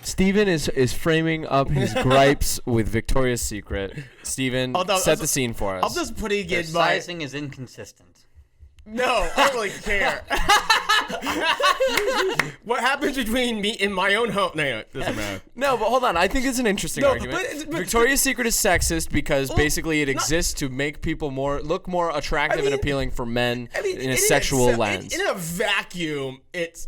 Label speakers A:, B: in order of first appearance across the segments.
A: Steven is framing up his gripes with Victoria's Secret. Steven, set the scene for us.
B: I'm just putting
C: Their
B: in my...
C: sizing is inconsistent.
B: No, I don't really care. What happens between me and my own home? No, it doesn't matter.
A: No, but hold on. I think it's an interesting argument.
B: but
A: Victoria's Secret is sexist because basically it exists to make people look more attractive and appealing for men in a sexual lens.
B: In a vacuum, it's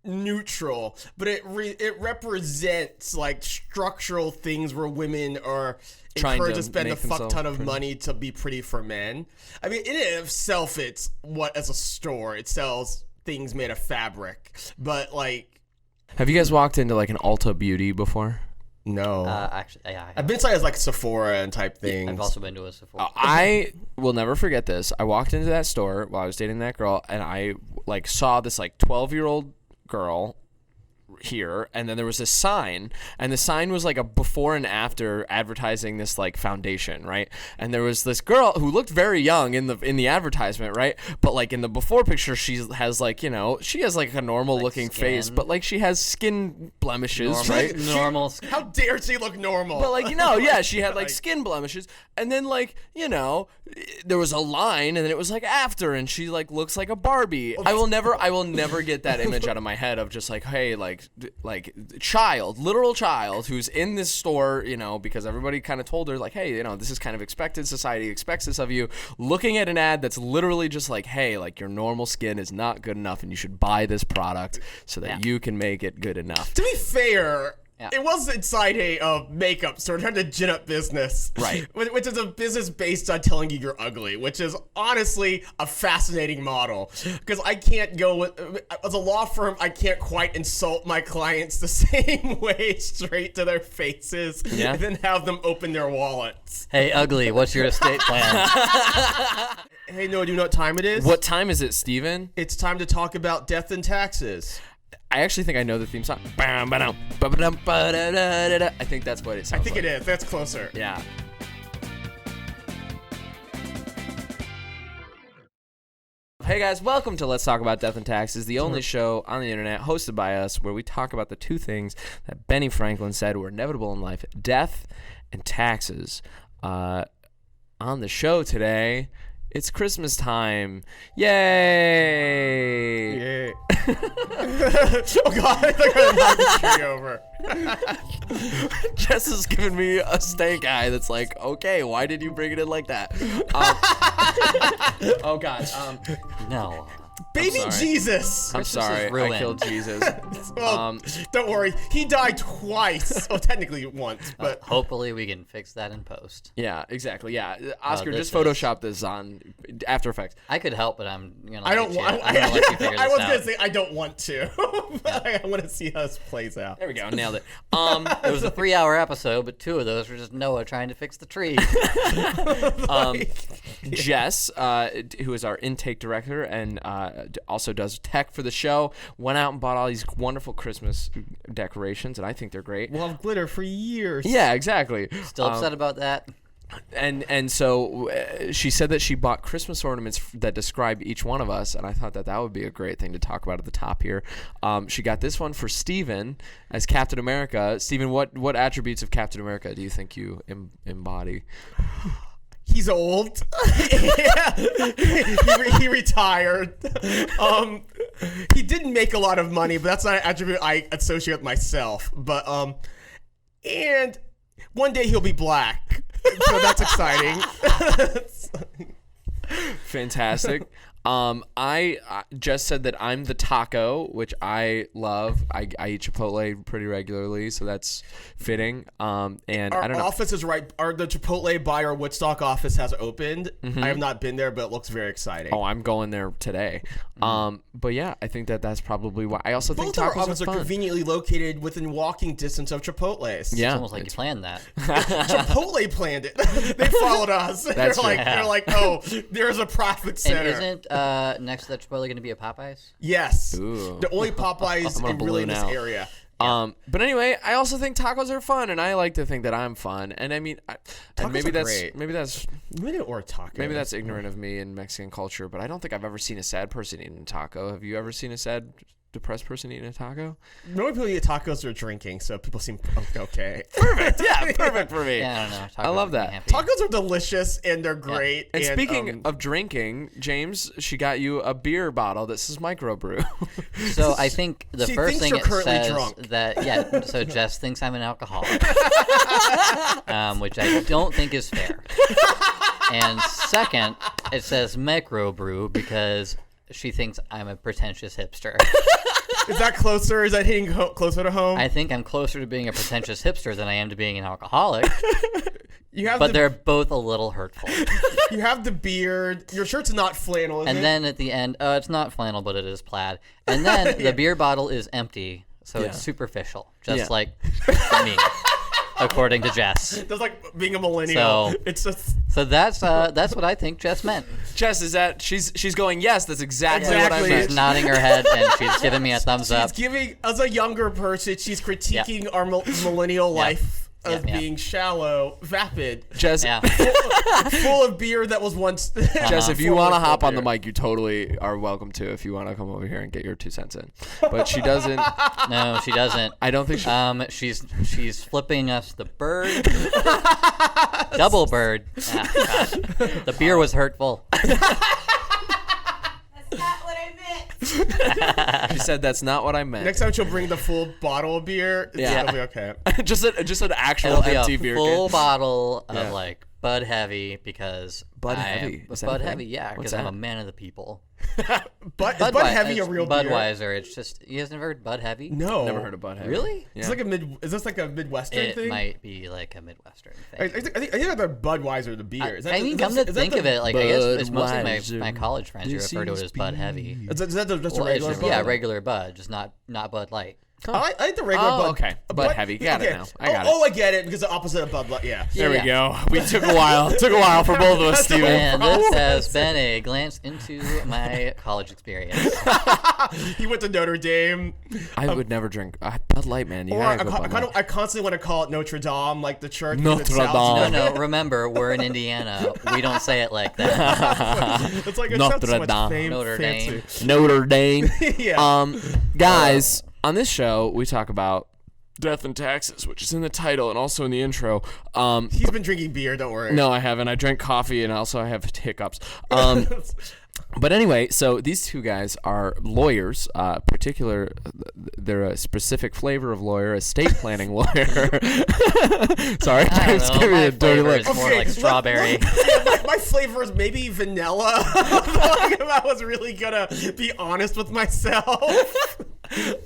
B: neutral, but it represents like structural things where women are encouraged to spend a fuck ton of money to be pretty for men. I mean, in and of itself, it's as a store, it sells things made of fabric, but like,
A: have you guys walked into like an Ulta Beauty before?
B: No.
C: Actually, yeah.
B: I've been to like Sephora and type things.
C: I've also been to a Sephora.
A: I will never forget this. I walked into that store while I was dating that girl, and I like saw this like 12-year-old girl here, and then there was this sign, and the sign was like a before and after advertising this like foundation, right? And there was this girl who looked very young in the advertisement, right? But like in the before picture, she has like, you know, she has like a normal like looking face, but like she has skin blemishes, right?
C: Normal.
B: How dare she look normal?
A: But like, you know, yeah, she had like skin blemishes, and then like, you know, there was a line, and then it was like after, and she like looks like a Barbie. I will never get that image out of my head of just like, hey, like literal child who's in this store, you know, because everybody kind of told her like, hey, you know, this is kind of expected, society expects this of you, looking at an ad that's literally just like, hey, like your normal skin is not good enough and you should buy this product so that you can make it good enough.
B: To be fair, it was inside a makeup store trying to gin up business.
A: Right.
B: Which is a business based on telling you you're ugly, which is honestly a fascinating model. Because I can't go with, as a law firm, I can't quite insult my clients the same way straight to their faces and then have them open their wallets.
C: Hey, ugly, what's your estate plan?
B: Hey, Noah, do you know what time it is?
A: What time is it, Steven?
B: It's time to talk about death and taxes.
A: I actually think I know the theme song. I think that's what it sounds like.
B: I think it is. That's closer.
A: Yeah. Hey guys, welcome to Let's Talk About Death and Taxes, the only show on the internet hosted by us where we talk about the two things that Benny Franklin said were inevitable in life, death and taxes. On the show today, it's Christmas time. Yay!
B: Yay. Oh god, I think I knocked the tree over.
A: Jess is giving me a stank eye that's like, okay, why did you bring it in like that? Oh god.
C: No.
B: Baby Jesus!
A: I'm sorry, I killed Jesus.
B: Well, don't worry, he died twice. Well, technically once, but
C: hopefully we can fix that in post.
A: Yeah, exactly. Yeah, Oscar, just Photoshop this on After Effects.
C: I could help, but I'm gonna.
B: I don't want.
C: I'm gonna let you figure this out.
B: I was gonna say I don't want to. But I want to see how this plays out.
A: There we go, nailed it.
C: It was a 3-hour episode, but 2 of those were just Noah trying to fix the tree.
A: Jess, who is our intake director and also does tech for the show, went out and bought all these wonderful Christmas decorations, and I think they're great.
B: We'll have glitter for years.
A: Yeah, exactly.
C: Still upset about that?
A: And so she said that she bought Christmas ornaments that describe each one of us, and I thought that would be a great thing to talk about at the top here. She got this one for Steven as Captain America. Steven, what attributes of Captain America do you think you embody?
B: He's old. He retired. He didn't make a lot of money, but that's not an attribute I associate with myself. But and one day he'll be black, so that's exciting.
A: Fantastic. I just said that I'm the taco, which I love. I eat Chipotle pretty regularly, so that's fitting. And I don't know.
B: Our office is right. The Chipotle by our Woodstock office has opened. I have not been there, but it looks very exciting.
A: Oh, I'm going there today. But yeah, I think that's probably why. I also think
B: both our
A: tacos
B: offices
A: are fun.
B: Conveniently located within walking distance of Chipotle's.
A: Yeah,
C: it's almost like you planned that.
B: Chipotle planned it. They followed us. They're like, oh, there's a profit center.
C: And isn't next to that Chipotle going to be a Popeyes?
B: Yes.
A: Ooh.
B: The only Popeyes in really this area.
A: But anyway, I also think tacos are fun, and I like to think that I'm fun. And I mean, maybe that's ignorant of me in Mexican culture, but I don't think I've ever seen a sad person eating a taco. Have you ever seen a sad depressed person eating a taco?
B: Normally people eat tacos or drinking, so people seem okay.
A: Perfect. Yeah, perfect for me.
C: Yeah, I don't know.
A: I love that.
B: Tacos are delicious and they're great.
A: And speaking of drinking, James, she got you a beer bottle that says microbrew.
C: So I think the
B: She
C: first
B: thinks
C: thing
B: you're
C: it
B: currently
C: says
B: drunk.
C: that so Jess thinks I'm an alcoholic, which I don't think is fair. And second, it says microbrew because she thinks I'm a pretentious hipster.
B: Is that closer? Is that hitting closer to home?
C: I think I'm closer to being a pretentious hipster than I am to being an alcoholic.
B: But
C: they're both a little hurtful.
B: You have the beard. Your shirt's not flannel, is it?
C: And then at the end, it's not flannel, but it is plaid. And then the beer bottle is empty, so it's superficial, just like me, according to Jess.
B: That's like being a millennial.
C: So,
B: it's just
C: so that's what I think Jess meant.
A: Jess, is that she's going, yes, that's exactly what I
B: Exactly.
A: meant.
C: She's nodding her head and she's giving me a thumbs up.
B: She's giving, as a younger person, she's critiquing our millennial life as being shallow, vapid,
A: Jess,
B: full of beer that was once.
A: Jess, if you want to hop on the mic, you totally are welcome to. If you want to come over here and get your 2 cents in, but she doesn't.
C: No, she doesn't.
A: I don't think she.
C: She's flipping us the bird, double bird. Ah, God. The beer was hurtful.
D: That's not what I meant.
A: She said that's not what I meant.
B: Next time she'll bring the full bottle of beer. It'll be okay.
A: just an actual
C: It'll be
A: empty
C: a
A: beer
C: full
A: can.
C: bottle of like Bud Heavy because
A: Bud Heavy? Is that a
C: Bud
A: thing?
C: Heavy, yeah,
A: What's
C: because I'm
A: that?
C: a man of the people.
B: But is Bud Heavy a real beer?
C: Budweiser. It's just you guys never heard Bud Heavy?
B: No,
A: Never heard of Bud Heavy.
C: Really?
A: Yeah.
B: It's like is this like a Midwestern
C: It
B: thing?
C: might be like a Midwestern
B: I
C: thing.
B: think the Budweiser, the beer.
C: I mean, come to think of it, like I guess it's mostly my college friends who
A: This
C: refer to it
A: is
C: as Bud Heavy.
B: Is that just a
C: Well, it's
B: regular
C: just,
B: Bud?
C: yeah, regular Bud, just not Bud Light.
B: I like the regular Bud.
A: Okay. Bud Heavy. Got it now. I got it.
B: Oh, I get it because the opposite of Bud Light. Yeah.
A: There we go. We took a while. Took a while for both of us, Steven.
C: And this has been a glance into my college experience.
B: He went to Notre Dame.
A: I would never drink Bud Light, man. You
B: Or
A: gotta go Bud Light.
B: I constantly want to call it Notre Dame, like the church.
A: Notre
B: because it sounds-
A: Dame.
C: No, remember, we're in Indiana. We don't say it like that.
B: It's like it
A: Notre
B: sounds so much
A: Dame.
C: Notre
B: fancy.
C: Dame.
A: Notre Dame.
B: Yeah.
A: Guys, on this show, we talk about death and taxes, which is in the title and also in the intro.
B: He's been drinking beer. Don't worry.
A: No, I haven't. I drank coffee and also I have hiccups. But anyway, so these two guys are lawyers. They're a specific flavor of lawyer, estate planning lawyer. Sorry,
C: I
A: James,
C: don't know.
A: give me
C: My
A: a dirty
C: flavor
A: look.
C: is more like strawberry.
B: My flavor is maybe vanilla. If I was really gonna be honest with myself.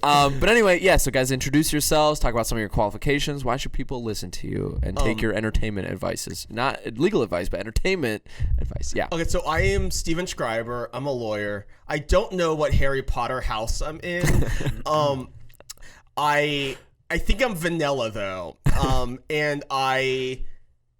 A: But anyway, yeah. So guys, introduce yourselves. Talk about some of your qualifications. Why should people listen to you and take your entertainment advices? Not legal advice, but entertainment advice. Yeah.
B: Okay, so I am Steven Schreiber. I'm a lawyer. I don't know what Harry Potter house I'm in. I think I'm vanilla though. And I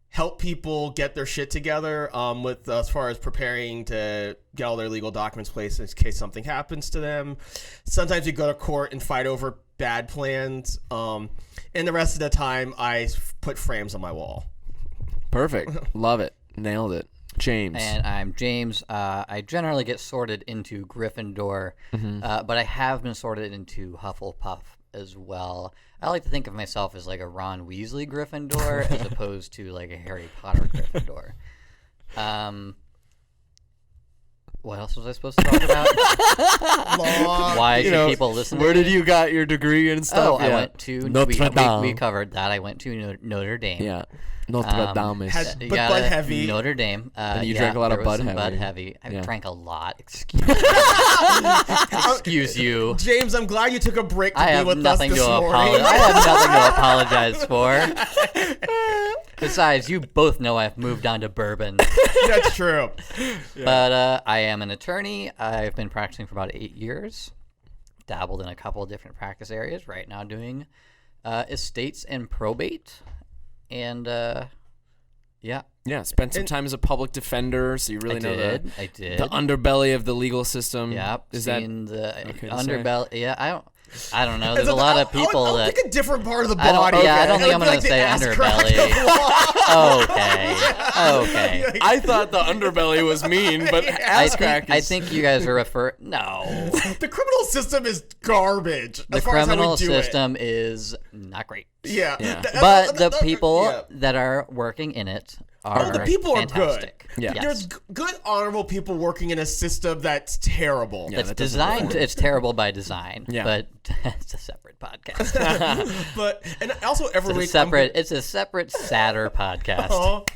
B: help people get their shit together with as far as preparing to get all their legal documents placed in case something happens to them. Sometimes you go to court and fight over bad plans. And the rest of the time I put frames on my wall.
A: Perfect. Love it. Nailed it. James.
C: And I'm James. I generally get sorted into Gryffindor, but I have been sorted into Hufflepuff as well. I like to think of myself as like a Ron Weasley Gryffindor as opposed to like a Harry Potter Gryffindor. What else was I supposed to talk about? Why should people listen to
A: Where
C: me?
A: did you got your degree and stuff?
C: Oh, I went to
A: Notre Dame.
C: we covered that. I went to Notre Dame.
A: Yeah. Notre Dame is.
B: Has-
C: You
B: but
C: got
B: Bud
C: it.
B: Heavy.
C: Notre Dame.
A: And you drank a lot of
C: there was
A: Bud
C: some
A: Heavy.
C: Bud Heavy. I
A: Yeah.
C: drank a lot. Excuse you.
B: James, I'm glad you took a break to
C: I
B: be
C: have
B: with us
C: nothing
B: this
C: to
B: morning.
C: apologize. I have nothing to apologize for. Besides, you both know I've moved on to bourbon.
B: That's true.
C: But I am an attorney. I've been practicing for about 8 years. Dabbled in a couple of different practice areas. Right now doing estates and probate. And yeah.
A: Yeah, spent some time as a public defender, so you really know
C: I did.
A: the underbelly of the legal system.
C: Yep.
A: Is that
C: seen the
A: okay to
C: underbelly? Yeah, I don't. I don't know. There's a lot of people
B: I'll
C: that
B: pick a different part of the
C: I
B: body.
C: don't think I'm gonna say underbelly. Okay.
A: I thought the underbelly was mean, but ass crack
C: I think you guys are No.
B: The criminal system is garbage.
C: The
B: as far as how we
C: criminal
B: do
C: system is not great.
B: Yeah.
C: But the people that are working in it are
B: the people
C: fantastic.
A: Yeah.
C: Yes.
B: There's good, honorable people working in a system that's terrible.
A: Yeah,
C: That's
A: that doesn't
C: designed. It's terrible by design.
A: Yeah.
C: But it's a separate podcast.
B: And also every week,
C: It's a separate, sadder podcast.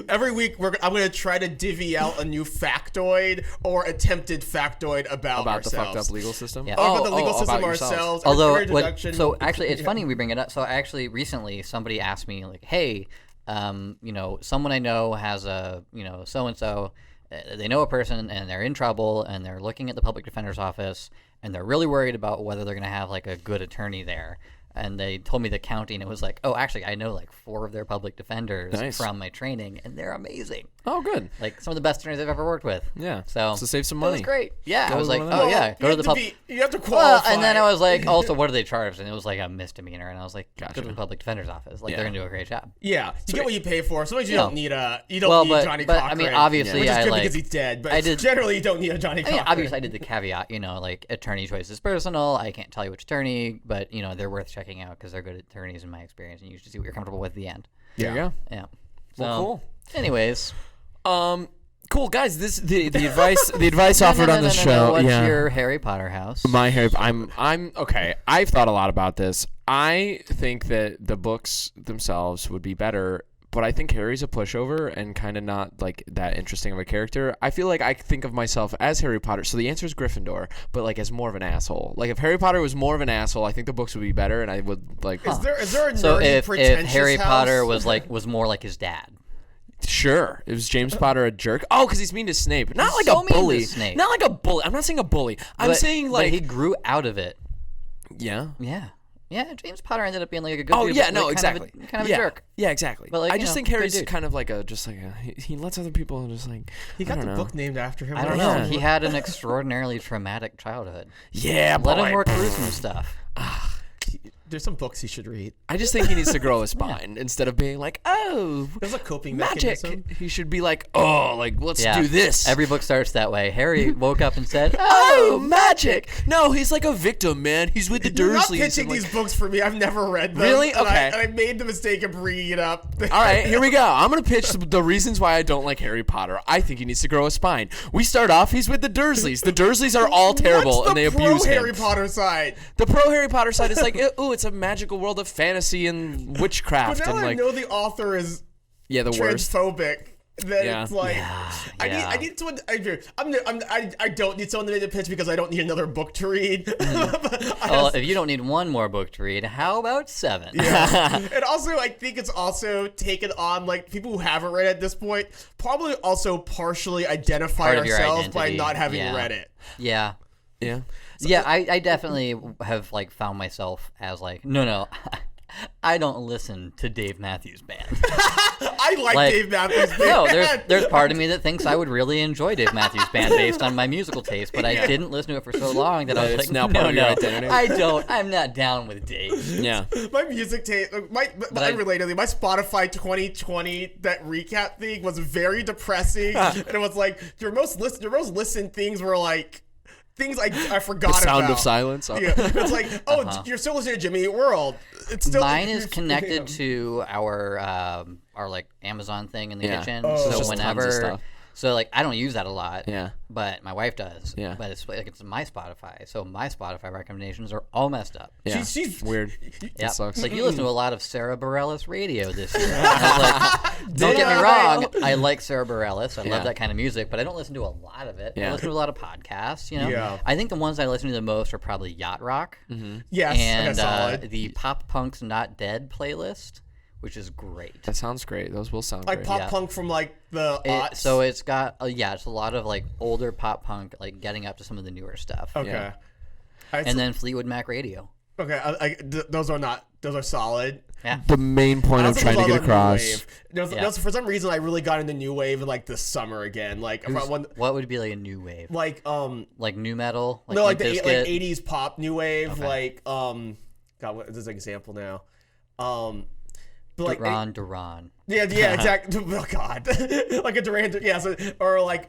B: every week I'm going to try to divvy out a new factoid or attempted factoid about
A: about the
B: ourselves.
A: fucked up legal system.
C: Yeah.
B: About the legal
A: about
B: system
A: yourselves.
B: ourselves.
C: Although,
B: our deduction.
C: so actually, it's funny we bring it up. So actually, recently, somebody asked me like, "Hey, someone I know has a, so and so. They know a person and they're in trouble and they're looking at the public defender's office and they're really worried about whether they're going to have like a good attorney there." And they told me the county, and it was like, oh, actually, I know like 4 of their public defenders from my training, and they're amazing.
A: Oh, good.
C: Like some of the best attorneys I've ever worked with.
A: Yeah.
C: So
A: save some
C: It
A: money.
C: was great. Yeah. I was like,
A: to one of
C: oh
A: them.
C: yeah, go to the public.
B: You have to qualify.
C: Well, and then I was like, also, what do they charge? And it was like a misdemeanor, and I was like, go to the public defender's office. Like they're gonna do a great job.
B: Yeah, you get what you pay for. Sometimes you
C: No.
B: don't need need Johnny
C: but
B: Cochran.
C: I mean, obviously,
B: which is
C: I
B: good
C: like
B: because he's dead. But
C: I did-
B: generally, you don't need a Johnny
C: I mean,
B: Cochran.
C: obviously, I did the caveat, like attorney choice is personal. I can't tell you which attorney, but they're worth checking out because they're good attorneys in my experience, and you should see what you're comfortable with at the end.
A: There you go.
C: Yeah. So,
A: Well, cool.
C: Anyways,
A: Cool guys. The advice offered on the show.
C: What's
A: yeah.
C: your Harry Potter house?
A: My Harry. I'm okay. I've thought a lot about this. I think that the books themselves would be better, but I think Harry's a pushover and kind of not like that interesting of a character. I feel like I think of myself as Harry Potter. So the answer is Gryffindor, but like as more of an asshole. Like if Harry Potter was more of an asshole, I think the books would be better, and I would like.
B: Is there a nerdy,
C: So if
B: pretentious
C: Harry
B: house?
C: Potter was more like his dad.
A: Sure, it was James Potter a jerk? Oh, because he's mean to Snape. Not like
C: so
A: a
C: mean to
A: bully.
C: Snape.
A: Not like a bully. I'm not saying a bully. I'm saying like
C: but he grew out of it.
A: yeah.
C: Yeah, James Potter ended up being like a good
A: Oh
C: dude,
A: yeah,
C: but,
A: no,
C: like,
A: exactly.
C: kind of
A: yeah.
C: a jerk.
A: Yeah, exactly.
C: But, like,
A: I
C: you
A: just
C: know,
A: think
C: good
A: Harry's
C: dude.
A: kind of like he lets other people just like
B: He got
A: I
B: the
A: don't know.
B: book named after him.
C: I don't
B: right?
C: know.
A: Yeah.
C: He had an extraordinarily traumatic childhood.
A: Yeah,
C: Let
A: boy.
C: him work through some stuff.
B: There's some books he should read.
A: I just think he needs to grow a spine instead of being like, oh,
B: There's a coping
A: magic.
B: mechanism.
A: He should be like, oh, like let's
C: Yeah.
A: do this.
C: Every book starts that way. Harry woke up and said,
A: Oh, magic! No, he's like a victim, man. He's with the
B: You're not
A: Dursleys.
B: pitching
A: and, like-
B: these books for me. I've never read them.
A: Really?
B: And
A: Okay.
B: and I made the mistake of bringing it up.
A: All right, here we go. I'm going to pitch the reasons why I don't like Harry Potter. I think he needs to grow a spine. We start off, he's with the Dursleys. The Dursleys are all terrible,
B: What's
A: and they
B: the
A: abuse him.
B: Harry Potter side.
A: The pro Harry Potter side is like, ooh, it's a magical world of fantasy and witchcraft.
B: But now
A: and
B: that
A: like,
B: I know the author is
A: yeah, the worst.
B: transphobic, then
A: Yeah.
B: it's like
C: Yeah.
B: I need someone. I don't need someone to make the pitch because I don't need another book to read.
C: well, if you don't need one more book to read, how about 7?
B: Yeah. And also, I think it's also taken on, like, people who haven't read it at this point probably also partially identify
C: Part of your
B: ourselves by
C: identity.
B: not having
C: Yeah.
B: read it.
C: Yeah.
A: Yeah.
C: Yeah, I definitely have like found myself as like, no, I don't listen to Dave Matthews Band.
B: I like Dave Matthews Band.
C: No, there's part of me that thinks I would really enjoy Dave Matthews Band based on my musical taste, but I didn't listen to it for so long that I was
A: It's
C: like,
A: now part
C: no,
A: of your identity.
C: I'm not down with Dave.
A: Yeah.
B: My music taste, unrelatedly, my Spotify 2020 that recap thing was very depressing, and it was like your most listened things were like things I forgot
A: The sound
B: about.
A: of silence. Oh.
B: Yeah, it's like, you're still listening to Jimmy Eat World. It's still
C: Mine is connected to our like Amazon thing in the
A: Yeah.
C: kitchen.
A: Oh.
C: So
A: Just tons of
C: whenever,
A: stuff.
C: so like I don't use that a lot.
A: Yeah.
C: But my wife does.
A: Yeah.
C: But it's like it's my Spotify. So my Spotify recommendations are all messed up.
A: Yeah.
B: She's
A: weird.
C: Yeah.
A: It sucks.
C: It's like you listen to a lot of Sarah Bareilles radio this year. I was like, don't get me wrong, I like Sarah Bareilles. I
A: Yeah.
C: love that kind of music, but I don't listen to a lot of it.
A: Yeah.
C: I listen to a lot of podcasts, you know.
B: Yeah.
C: I think the ones I listen to the most are probably Yacht Rock.
B: yes,
C: And
B: solid.
C: the Pop Punk's Not Dead playlist, which is great.
A: That sounds great. Those will sound
B: like
A: great.
B: pop
C: yeah.
B: punk from like the aughts.
C: So it's got it's a lot of like older pop punk, like getting up to some of the newer stuff.
B: Okay.
A: Yeah.
B: Alright,
C: And
B: so-
C: then Fleetwood Mac radio.
B: Okay, those are solid.
C: Yeah.
A: The main point I'm trying to get across.
B: For some reason, I really got into new wave like this summer again. Like,
C: what would be like a new wave?
B: Like
C: new metal?
B: Like the 80s pop new wave. Okay. Like God, what is this example now? But like
C: Duran.
B: Yeah, exactly. Oh God, like a Duran. Yeah, or like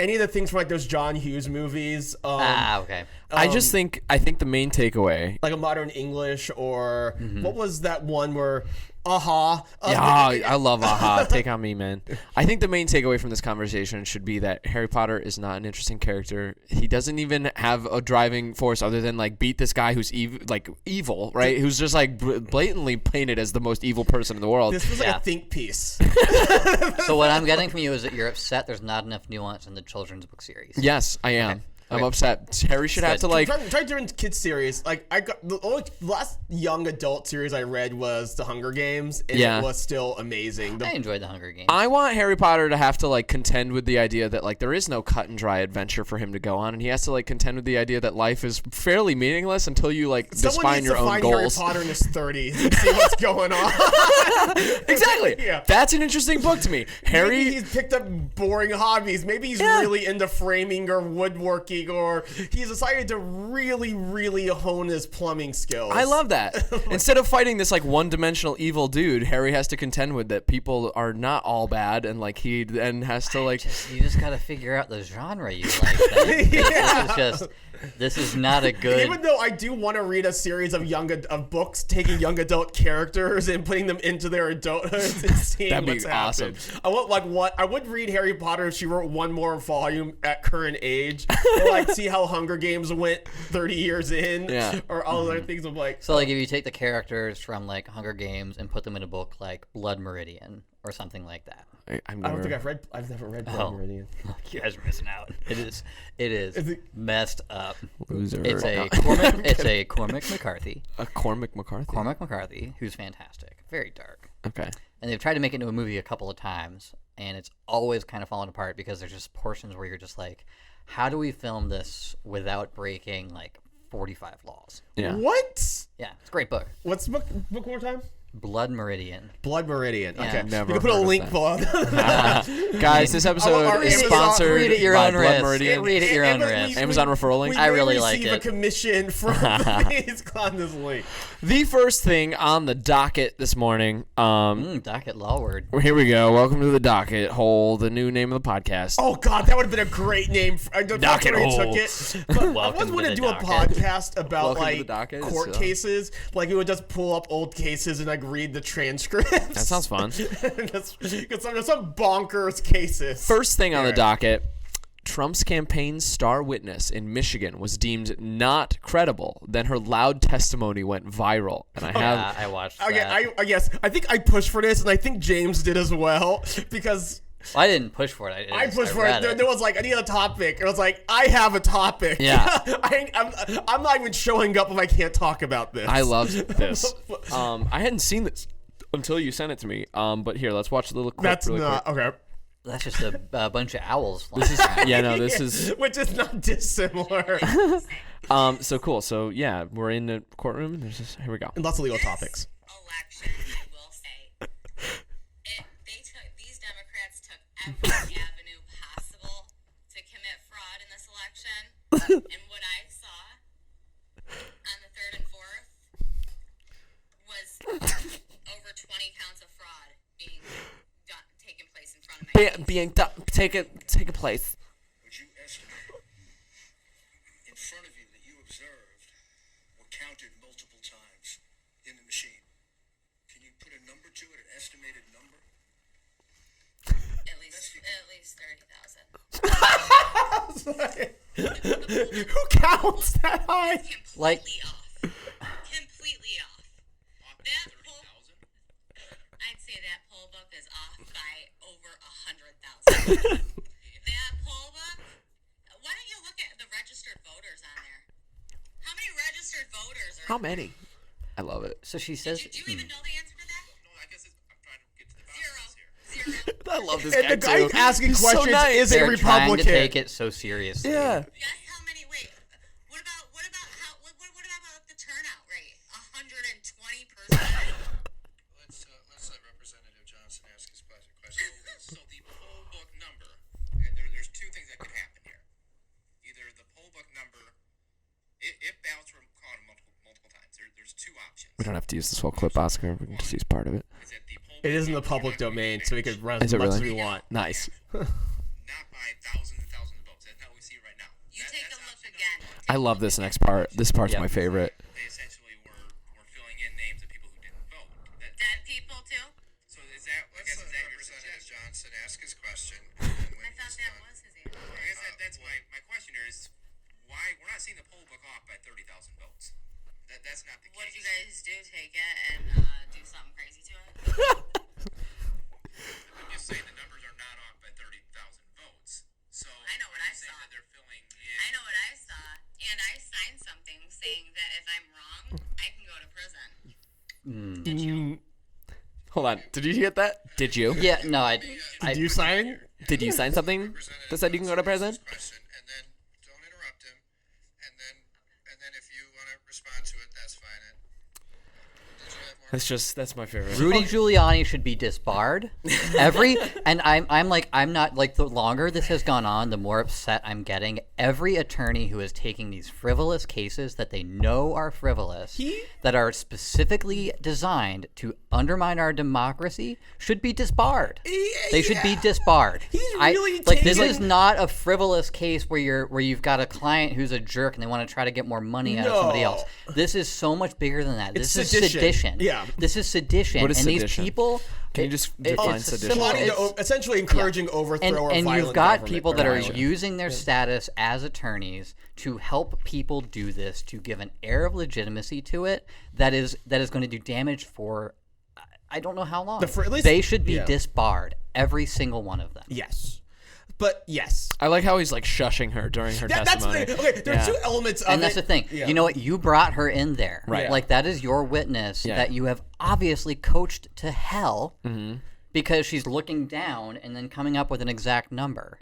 B: any of the things from like those John Hughes movies.
C: Okay.
A: I think the main takeaway,
B: like a Modern English, or what was that one where? Yeah,
A: I love Aha. Take on me, man. I think the main takeaway from this conversation should be that Harry Potter is not an interesting character. He doesn't even have a driving force other than like beat this guy who's evil, right? Who's just like blatantly painted as the most evil person in the world.
B: This was like a think piece.
C: So what I'm getting from you is that you're upset there's not enough nuance in the children's book series.
A: Yes, I am. Okay. I'm upset. Harry should have to like
B: try different kids series. Like I got the last young adult series I read was The Hunger Games, and it was still amazing.
C: I enjoyed The Hunger Games.
A: I want Harry Potter to have to like contend with the idea that like there is no cut and dry adventure for him to go on, and he has to like contend with the idea that life is fairly meaningless until you like define your own goals.
B: Harry Potter in his 30s and see what's going on.
A: Exactly. Yeah. That's an interesting book to me. Harry,
B: maybe he's picked up boring hobbies. Maybe he's really into framing or woodworking. Or he's decided to really, really hone his plumbing skills.
A: I love that. Instead of fighting this like one-dimensional evil dude, Harry has to contend with that people are not all bad, and like he then has to like.
C: You just got to figure out the genre you like. This is not a good.
B: Even though I do want to read a series of books taking young adult characters and putting them into their adulthood and seeing what's
A: awesome.
B: happened. I would read Harry Potter if she wrote one more volume at current age, or like see how Hunger Games went 30 years in, or all other things of like.
C: So like if you take the characters from like Hunger Games and put them in a book like Blood Meridian or something like that.
B: I've never read Blood Meridian.
C: You guys are missing out. It is messed up.
A: Loser.
C: It's a Cormac McCarthy.
A: A Cormac McCarthy?
C: Cormac McCarthy, who's fantastic. Very dark.
A: Okay.
C: And they've tried to make it into a movie a couple of times, and it's always kind of fallen apart because there's just portions where you're just like, how do we film this without breaking like 45 laws?
A: Yeah.
B: What?
C: Yeah, it's a great book.
B: What's the book one more time?
C: Blood Meridian.
B: Blood Meridian.
C: Yeah.
B: Okay.
A: Never
B: you can put a link below.
A: Guys, this episode is sponsored
C: read at your
A: by
C: own
A: Blood
C: risk.
A: Meridian.
C: Read at your own risk.
A: Amazon referral link.
C: I really like
B: it. We receive a commission from please click on this link.
A: The first thing on the docket this morning.
C: Docket law word.
A: Here we go. Welcome to the docket hole, the new name of the podcast.
B: Oh God, that would have been a great name.
A: Docket hole.
B: Took it. But I was going to do a podcast about like court cases. Like we would just pull up old cases and like read the transcripts.
A: That sounds fun.
B: Because there's some bonkers cases.
A: First thing on the docket. Trump's campaign's star witness in Michigan was deemed not credible. Then her loud testimony went viral, and
C: I watched that.
B: Yes, I think I pushed for this, and I think James did as well because.
C: I didn't push for it.
B: I pushed for it. There was like, I need a topic. It was like, I have a topic.
A: Yeah.
B: I'm not even showing up if I can't talk about this.
A: I loved this. I hadn't seen this until you sent it to me. But here, let's watch a little clip.
B: That's
A: really
B: not
A: quick.
B: okay.
C: That's just a bunch of owls.
A: This is
B: which is not dissimilar.
A: So cool. So yeah, we're in the courtroom. And here we go.
B: And lots of legal topics.
D: Election, I will say, these Democrats took every avenue possible to commit fraud in this election, and what I saw on the 3rd and 4th was over 20 counts of fraud taking place in front of my
A: take a place.
E: Would you estimate in front of you that you observed were counted multiple times in the machine? Can you put a number to it, an estimated number?
D: At least 30,000.
B: Who counts that high?
D: Completely off. That poll, I'd say that poll book is off by over 100,000. That poll book. Why don't you look at the registered voters on there? How many registered voters are?
A: How many? I love it.
C: So she says.
D: Do you even know the answer to that?
E: No, I guess I'm trying to get to the bottom of this here.
D: 0.
A: I love this
B: And
A: guy
B: the guy
A: too.
B: asking
A: He's
B: questions
A: so nice.
B: is a
C: They're trying
B: Republican.
C: to take it so seriously.
A: Yeah.
D: Guess how many? Wait. What about the turnout?
E: So the poll book number, and there's two things that could happen here. Either the poll book number, if ballots were counted multiple times, there's two options.
A: We don't have to use this whole clip, Oscar. We can just use part of it.
E: Is that the poll
B: It
E: book
B: is in the
E: number
B: public
E: cannot be
B: domain, so we could run
A: Is
B: as
A: it
B: much
A: really?
B: as we want.
A: Nice.
E: not by thousands and thousands of votes. That's not what we see right now.
D: You take a
E: That's
D: look
E: option
D: again.
E: number one.
A: I love this next part. This part's my favorite.
E: They essentially were filling in names of people who didn't vote.
D: Dead people too?
E: So is that? I guess is that your
F: Representative
E: suggestion?
F: Johnson ask his question. And then when
D: I thought
F: he's
D: that
F: done,
D: was his answer.
E: I guess that's my question here is why we're not seeing the poll book off by 30,000 votes. That's not the
D: What
E: case.
D: did you guys do? Take it and do something crazy to it?
E: I'm just saying the numbers are not off by 30,000 votes. So
D: I know what
E: are
D: I
E: you saying
D: saw.
E: that they're filling in?
D: I know what I saw, and I signed something saying that if I'm wrong, I can go to prison.
A: Hold on. Did you get that? Did you?
C: Yeah, no,
B: Did you sign?
A: Did you sign something that said you can go to prison?
F: question, and then don't interrupt him. And then if you want to respond to it, that's fine. Did you have more?
A: That's my favorite.
C: Rudy Giuliani should be disbarred. I'm not like, the longer this has gone on, the more upset I'm getting. Every attorney who is taking these frivolous cases that they know are frivolous, that are specifically designed to undermine our democracy, should be disbarred. They should be disbarred.
B: He's really
C: this
B: taking-
C: is not a frivolous case where you've got a client who's a jerk and they want to try to get more money out of somebody else. This is so much bigger than that. This is sedition.
B: Yeah.
C: This is sedition.
A: What is
C: and
A: sedition?
C: these people.
A: Can you just define
C: it's
A: sedition?
C: similar-
B: Plotting to
C: it's-
B: essentially encouraging overthrow or
C: and
B: violent
C: you've got
B: government
C: people
B: or
C: that are
B: violent.
C: using their status as attorneys to help people do this, to give an air of legitimacy to it that is going to do damage for I don't know how long.
B: At least-
C: they should be
B: yeah.
C: disbarred, every single one of them.
B: Yes. But yes.
A: I like how he's like shushing her during her
B: That's the
A: testimony.
B: thing. Okay, there's two elements of
C: And that's
B: it.
C: the thing.
B: Yeah.
C: You know what? You brought her in there.
A: Right.
C: Like, that is your witness
A: Yeah.
C: that you have obviously coached to hell
B: Mm-hmm.
C: because she's looking down and then coming up with an exact number.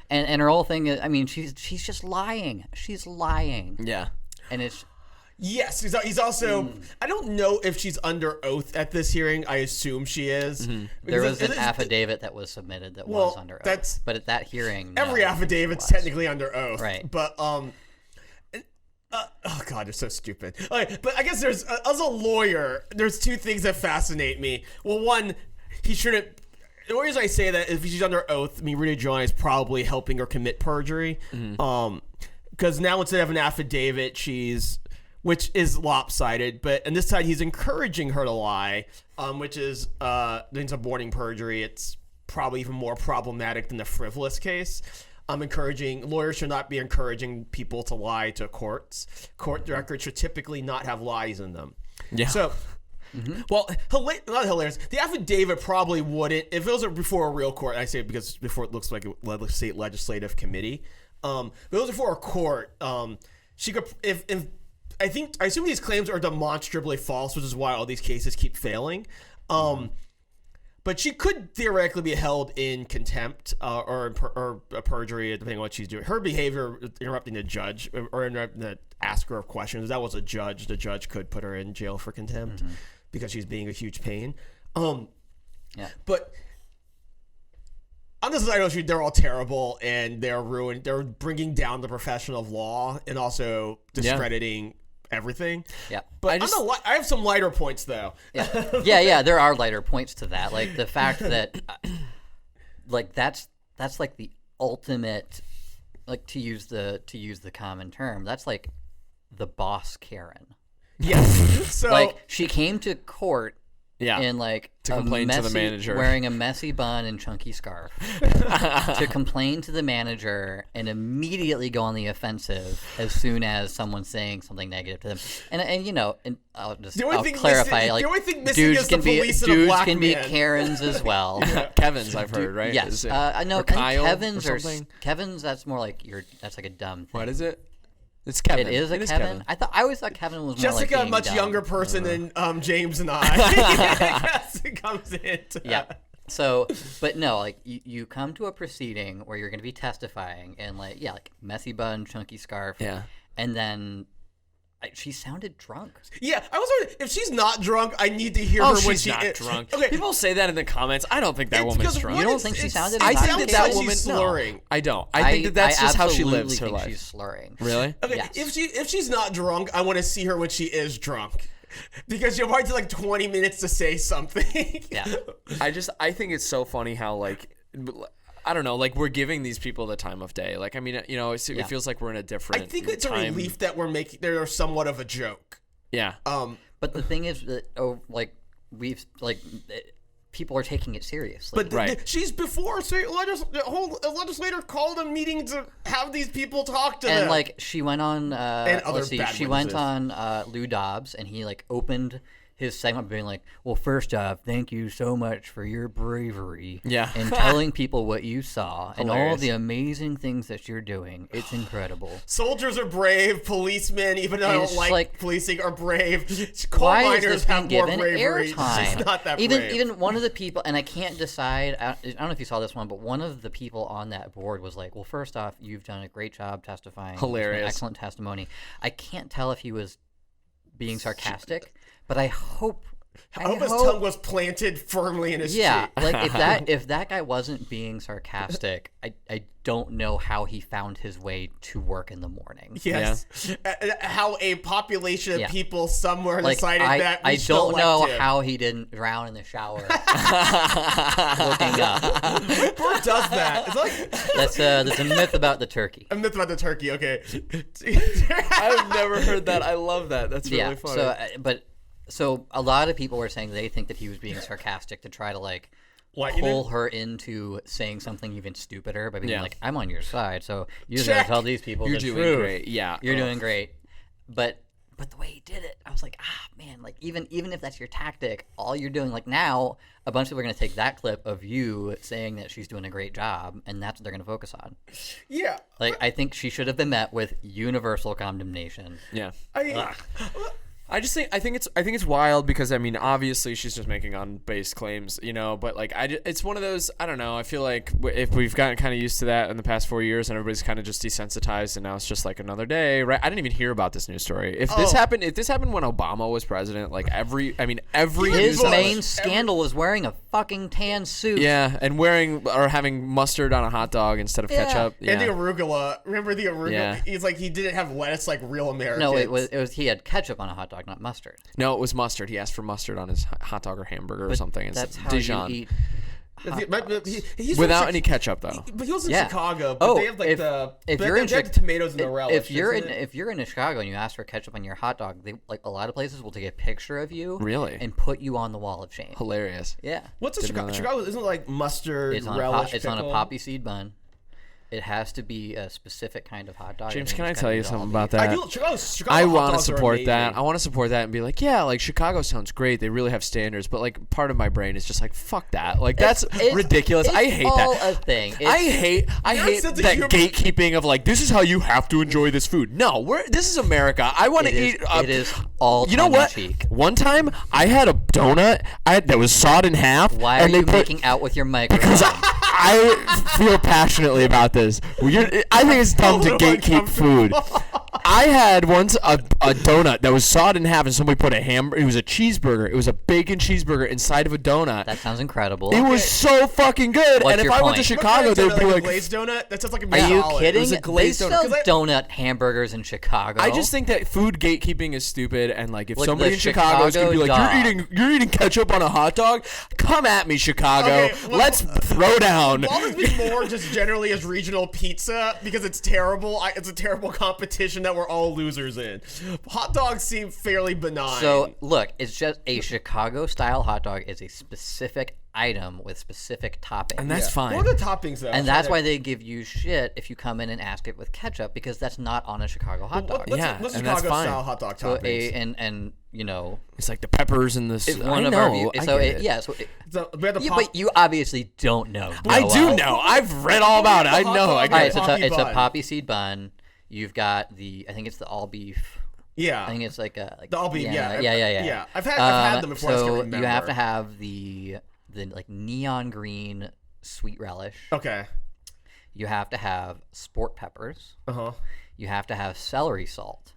C: And her whole thing is, I mean, she's just lying. She's lying.
A: Yeah.
C: And it's...
B: Yes, he's also. I don't know if she's under oath at this hearing. I assume she is.
C: There
B: Because
C: was an
B: it is-
C: affidavit that was submitted that
B: Well,
C: was under
B: that's-
C: oath. But at that hearing,
B: Every
C: no,
B: affidavit's
C: it was.
B: technically under oath.
C: Right.
B: But oh god, they're so stupid. Okay, but I guess there's as a lawyer, there's two things that fascinate me. Well, one, he shouldn't. The only reason I say that is if she's under oath, I mean, Rudy Giuliani is probably helping her commit perjury. Because now instead of an affidavit, which is lopsided, but on this side, he's encouraging her to lie, which is insubordinating perjury. It's probably even more problematic than the frivolous case. Lawyers should not be encouraging people to lie to courts. Court records should typically not have lies in them.
A: Yeah.
B: So, well, not hilarious. The affidavit probably wouldn't, if it was before a real court, I say it because before it looks like a state legislative committee. If it was before a court, she could, I assume these claims are demonstrably false, which is why all these cases keep failing. But she could theoretically be held in contempt or perjury, depending on what she's doing. Her behavior, interrupting the judge or interrupting the asker of questions, that was a judge. The judge could put her in jail for contempt because she's being a huge pain.
C: Yeah.
B: But on this side of the street, they're all terrible and they're ruined. They're bringing down the profession of law and also discrediting everything.
C: Yeah.
B: But I have some lighter points though.
C: Yeah, there are lighter points to that. Like the fact that, like that's like the ultimate, like to use the common term, that's like the boss Karen.
B: Yes. So
C: Like she came to court
A: Yeah.
C: in like
A: To complain to the manager.
C: wearing a messy bun and chunky scarf to complain to the manager and immediately go on the offensive as soon as someone's saying something negative to them. And you know, and I'll clarify,
B: missing,
C: like
B: the only thing missing
C: dudes
B: is
C: can
B: the
C: be
B: police and a
C: dudes
B: black
C: can be
B: man.
C: Karens as well.
A: Kevin's, I've heard, right?
C: Yes,
A: Is it-
C: I know.
A: or Kyle
C: Kevin's
A: or
C: or
A: something?
C: Kevin's. That's more like that's like a dumb thing.
A: What is it? It's Kevin.
C: It is a Kevin. I always thought Kevin was more like
B: Jessica, a
C: being
B: much
C: dumb.
B: younger person than James and I. Yes, it comes into
C: Yeah.
B: that.
C: So, but no, like you come to a proceeding where you're going to be testifying and like messy bun, chunky scarf.
A: Yeah.
C: And then She sounded drunk.
B: Yeah, I was wondering if she's not drunk. I need to hear her when
A: she's
B: she
A: not
B: is
A: drunk.
B: Okay,
A: People say that in the comments. I don't think that
B: it's
A: woman's
B: because
A: drunk.
C: You don't think she sounded
A: I think
C: intoxicated?
A: that
B: she's
A: woman
B: slurring.
A: No, I don't. I think that's just how she lives her
C: think
A: life.
C: She's slurring.
A: Really?
B: Okay,
C: Yes.
B: if she's not drunk, I want to see her when she is drunk. Because you'll probably take like 20 minutes to say something.
C: Yeah.
A: I think it's so funny how like I don't know, like we're giving these people the time of day. Like I mean, you know, it feels like we're in a different.
B: I think it's a
A: time.
B: relief that we're making. They're somewhat of a joke.
A: Yeah.
C: But the thing is that people are taking it seriously.
B: But she's before the whole legislator called a meeting to have these people talk to them.
C: And like she went on she went
B: witnesses.
C: on Lou Dobbs, and he like opened his segment being like, well, first off, thank you so much for your bravery
A: Yeah.
C: and telling people what you saw and all
A: Hilarious.
C: the amazing things that you're doing. It's incredible.
B: Soldiers are brave. Policemen, even though I
C: It's
B: don't like policing, are brave. Coal
C: Why is
B: miners
C: this being
B: have more
C: given
B: bravery.
C: airtime?
B: She's not that
C: even
B: brave.
C: even one of the people, and I can't decide. I don't know if you saw this one, but one of the people on that board was like, "Well, first off, you've done a great job testifying.
A: Hilarious.
C: Excellent testimony." I can't tell if he was being sarcastic, but I hope
B: his tongue was planted firmly in his cheek.
C: like if that guy wasn't being sarcastic, I don't know how he found his way to work in the morning.
B: Yes. How a population of people somewhere
C: Like
B: decided that we
C: I
B: should
C: don't know
B: elect him.
C: how he didn't drown in the shower. Looking up.
B: Bird does that. It's like
C: That's a myth about the turkey.
B: a myth about the turkey. Okay.
A: I've never heard that. I love that. That's really funny.
C: So a lot of people were saying they think that he was being sarcastic to try to like pull her into saying something even stupider by being like, "I'm on your side, so you just gotta tell these people
A: You're
C: the
A: doing
C: truth.
A: great. Yeah.
C: You're doing great." But the way he did it, I was like, man, like even if that's your tactic, all you're doing, like now, a bunch of people are gonna take that clip of you saying that she's doing a great job, and that's what they're gonna focus on.
B: Yeah.
C: Like I think she should have been met with universal condemnation.
A: Yeah.
B: I
A: I think it's wild because I mean obviously she's just making unbased claims, you know, but like it's one of those, I don't know, I feel like if we've gotten kind of used to that in the past 4 years and everybody's kind of just desensitized and now it's just like another day, right? I didn't even hear about this news story. If this happened when Obama was president, like every
C: His
A: news
C: main scandal was wearing a fucking tan suit.
A: yeah, and wearing or having mustard on a hot dog instead of ketchup. Yeah.
B: And the arugula. Remember the arugula?
A: Yeah.
B: He's like, he didn't have lettuce like real Americans.
C: No, it was he had ketchup on a hot dog, not mustard.
A: No, it was mustard. He asked for mustard on his hot dog or hamburger or something.
C: That's
A: It's
C: how
A: Dijon.
C: you eat.
B: He's
A: Without
B: from
A: any ketchup though.
B: But he was in
C: Yeah.
B: Chicago. But they have like
C: if
B: they
C: you're in
B: have the tomatoes and the relish.
C: if you're
B: isn't
C: in
B: it?
C: if you're in Chicago and you ask for ketchup on your hot dog, they like a lot of places will take a picture of you,
A: Really?
C: and put you on the wall of shame.
A: Hilarious.
C: Yeah,
B: What's a
A: Didn't know
B: Chicago?
A: that.
B: Chicago isn't it like mustard,
C: it's on
B: relish,
C: it's on a
B: pickle?
C: poppy seed bun. It has to be a specific kind of hot dog.
A: James,
C: think
A: can I
C: it's
A: tell
C: gotta
A: you
C: be
A: something
C: all
A: about
C: beef.
A: that?
B: I do. Chicago
A: I
B: hot
A: want to
B: dogs are
A: support that.
B: amazing.
A: I want to support that and be like, yeah, like Chicago sounds great. They really have standards, but like part of my brain is just like, fuck that. Like that's ridiculous. I hate
C: all
A: that.
C: a thing.
A: I hate
B: sense of
A: that
B: humor-
A: gatekeeping of like this is how you have to enjoy this food. No, this is America. I want to eat.
C: It is all
A: You know what?
C: tongue-in-cheek.
A: One time I had a donut that was sawed in half.
C: Why are
A: and they
C: you
A: put,
C: making out with your microphone?
A: Because I feel passionately about this. I think it's dumb to gatekeep food. I had once a donut that was sawed in half, and somebody put a hamburger. It was a cheeseburger. It was a bacon cheeseburger inside of a donut.
C: That sounds incredible.
A: It was so fucking good.
C: What's
A: and if
C: your
A: I went to
C: point?
A: Chicago, they'd be
B: a
A: like,
B: glazed donut. That sounds like a
C: Are you
B: solid.
C: kidding?
A: was a glazed
C: they
A: donut.
C: sell
B: 'Cause
C: donut hamburgers in Chicago.
A: I just think that food gatekeeping is stupid, and like if
C: Like
A: somebody
C: the
A: in Chicago is gonna be like,
C: Chicago
A: you're eating ketchup on a hot dog, come at me, Chicago.
B: Okay, well,
A: Let's throw down.
B: Baldwin's been more just generally as regional pizza because it's terrible. It's a terrible competition that we're all losers in. Hot dogs seem fairly benign.
C: So look, it's just a Chicago-style hot dog is a specific item with specific toppings.
A: And that's fine.
B: What are the toppings though?
C: And that's why they give you shit if you come in and ask it with ketchup, because that's not on a Chicago hot dog.
A: Yeah,
B: what's
A: and that's
B: Chicago
A: fine.
B: style hot dog
C: So
B: toppings?
C: and you know,
A: It's like the peppers and the.
C: it's
A: I
C: one of
A: know.
C: our views.
A: I
C: So
A: get it.
C: yeah, so
B: So we have the
C: but you obviously don't know.
A: I
C: Noah.
A: do know. I've read all about it. I
B: the hot
A: know.
B: dog-
A: I
C: All
A: get
C: right,
A: it.
C: so
B: Poppy
C: it's a
B: bun.
C: poppy seed bun. You've got I think it's the all beef.
B: Yeah.
C: I think it's like a
B: The all beef, yeah.
C: yeah.
B: I've had them before. I just
C: So
B: can't remember.
C: you have to have the like neon green sweet relish.
B: Okay.
C: You have to have sport peppers.
B: Uh huh.
C: You have to have celery salt.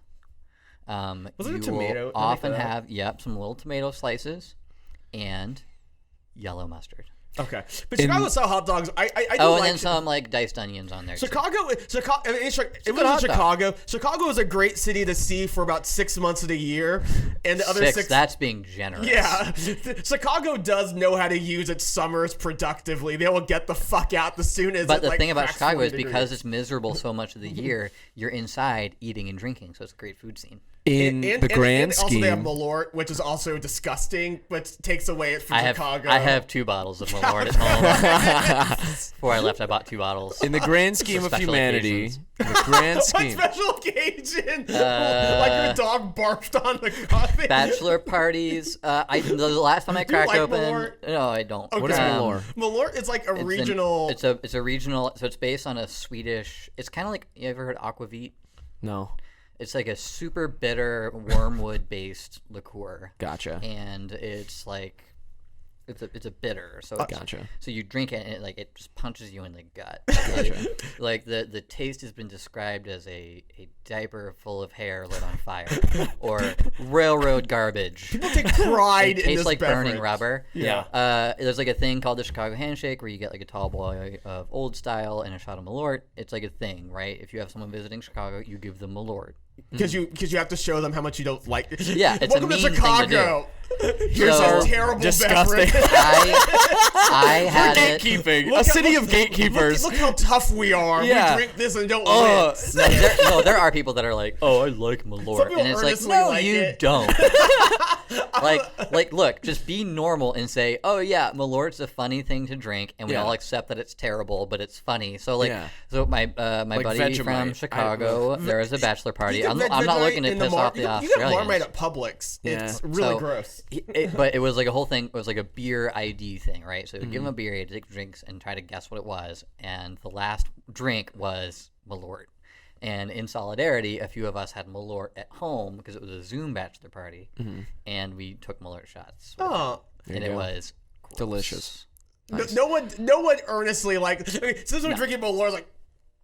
B: Was it a
C: you
B: tomato?
C: will often have some little tomato slices and yellow mustard.
B: Okay, but Chicago style hot dogs. I do
C: and
B: like
C: then some like diced onions on there.
B: Chicago. I mean, it
C: good
B: was in
C: hot dog.
B: Chicago. Chicago is a great city to see for about 6 months of the year, and the other 6.
C: That's being generous.
B: Yeah, Chicago does know how to use its summers productively. They will get the fuck out as soon as.
C: But the thing about
B: cracks
C: Chicago
B: 40
C: is because
B: degrees.
C: it's miserable so much of the year, you're inside eating and drinking, so it's a great food scene.
A: In the grand
B: and
A: scheme.
B: also they have Malort, which is also disgusting, but takes away it from Chicago.
C: I have 2 bottles of Malort at home. Before I left, I bought 2 bottles.
A: In the grand scheme of
C: special
A: humanity,
C: occasions.
A: in the grand
B: What
A: scheme,
B: special occasion? Like your dog barfed on the coffee.
C: Bachelor parties. The last time I cracked
B: like
C: open.
B: Malort?
C: No, I don't.
A: what is Malort?
B: Malort is like a regional.
C: It's a regional. So it's based on a Swedish. It's kind of like, you ever heard aquavit?
A: No,
C: It's like a super bitter wormwood-based liqueur.
A: gotcha.
C: And it's like it's a bitter. So
A: Gotcha.
C: So you drink it and it just punches you in the gut.
A: Gotcha.
C: Like the taste has been described as a diaper full of hair lit on fire, or railroad garbage.
B: People take pride
C: It
B: in
C: tastes
B: this
C: like burning
B: beverage.
C: rubber.
A: Yeah.
C: There's like a thing called the Chicago Handshake where you get like a tall boy of old style and a shot of Malort. It's like a thing, right? If you have someone visiting Chicago, you give them Malort.
B: Because you have to show them how much you don't like.
C: Yeah, it's
B: Welcome
C: a
B: to
C: mean
B: Chicago. Here's
C: So-
B: our terrible
A: Disgusting.
B: beverage.
C: I had it.
A: Gatekeeping.
B: Look
A: A
B: at-
A: city
B: look-
A: of gatekeepers.
B: Look how tough we are.
A: Yeah.
B: We drink this and don't
A: Oh,
B: win.
C: There are people that are like, oh, I like Malort,
B: Some people
C: and it's like,
B: earnestly
C: no,
B: like
C: you
B: it.
C: don't. like, look, just be normal and say, oh yeah, Malort's a funny thing to drink, and we
A: Yeah.
C: all accept that it's terrible, but it's funny. So like,
A: Yeah.
C: so my buddy
A: Vegemite.
C: from Chicago, there was a bachelor party.
B: You can
C: I'm not
B: Vegemite
C: looking to
B: in the
C: piss
B: Mar-
C: off the
B: you can- You get
C: Australians.
B: Marmite at Publix.
A: Yeah.
B: It's really
C: So,
B: gross.
C: But it was like a whole thing. It was like a beer ID thing, right? So
B: Mm-hmm.
C: give them a beer, you had to take drinks and try to guess what it was. And the last drink was Malort. And in solidarity, a few of us had Malort at home because it was a Zoom bachelor party, and we took Malort shots.
B: Oh.
C: And it was gross.
A: Delicious.
B: No one earnestly like. Since we're drinking Malort, like.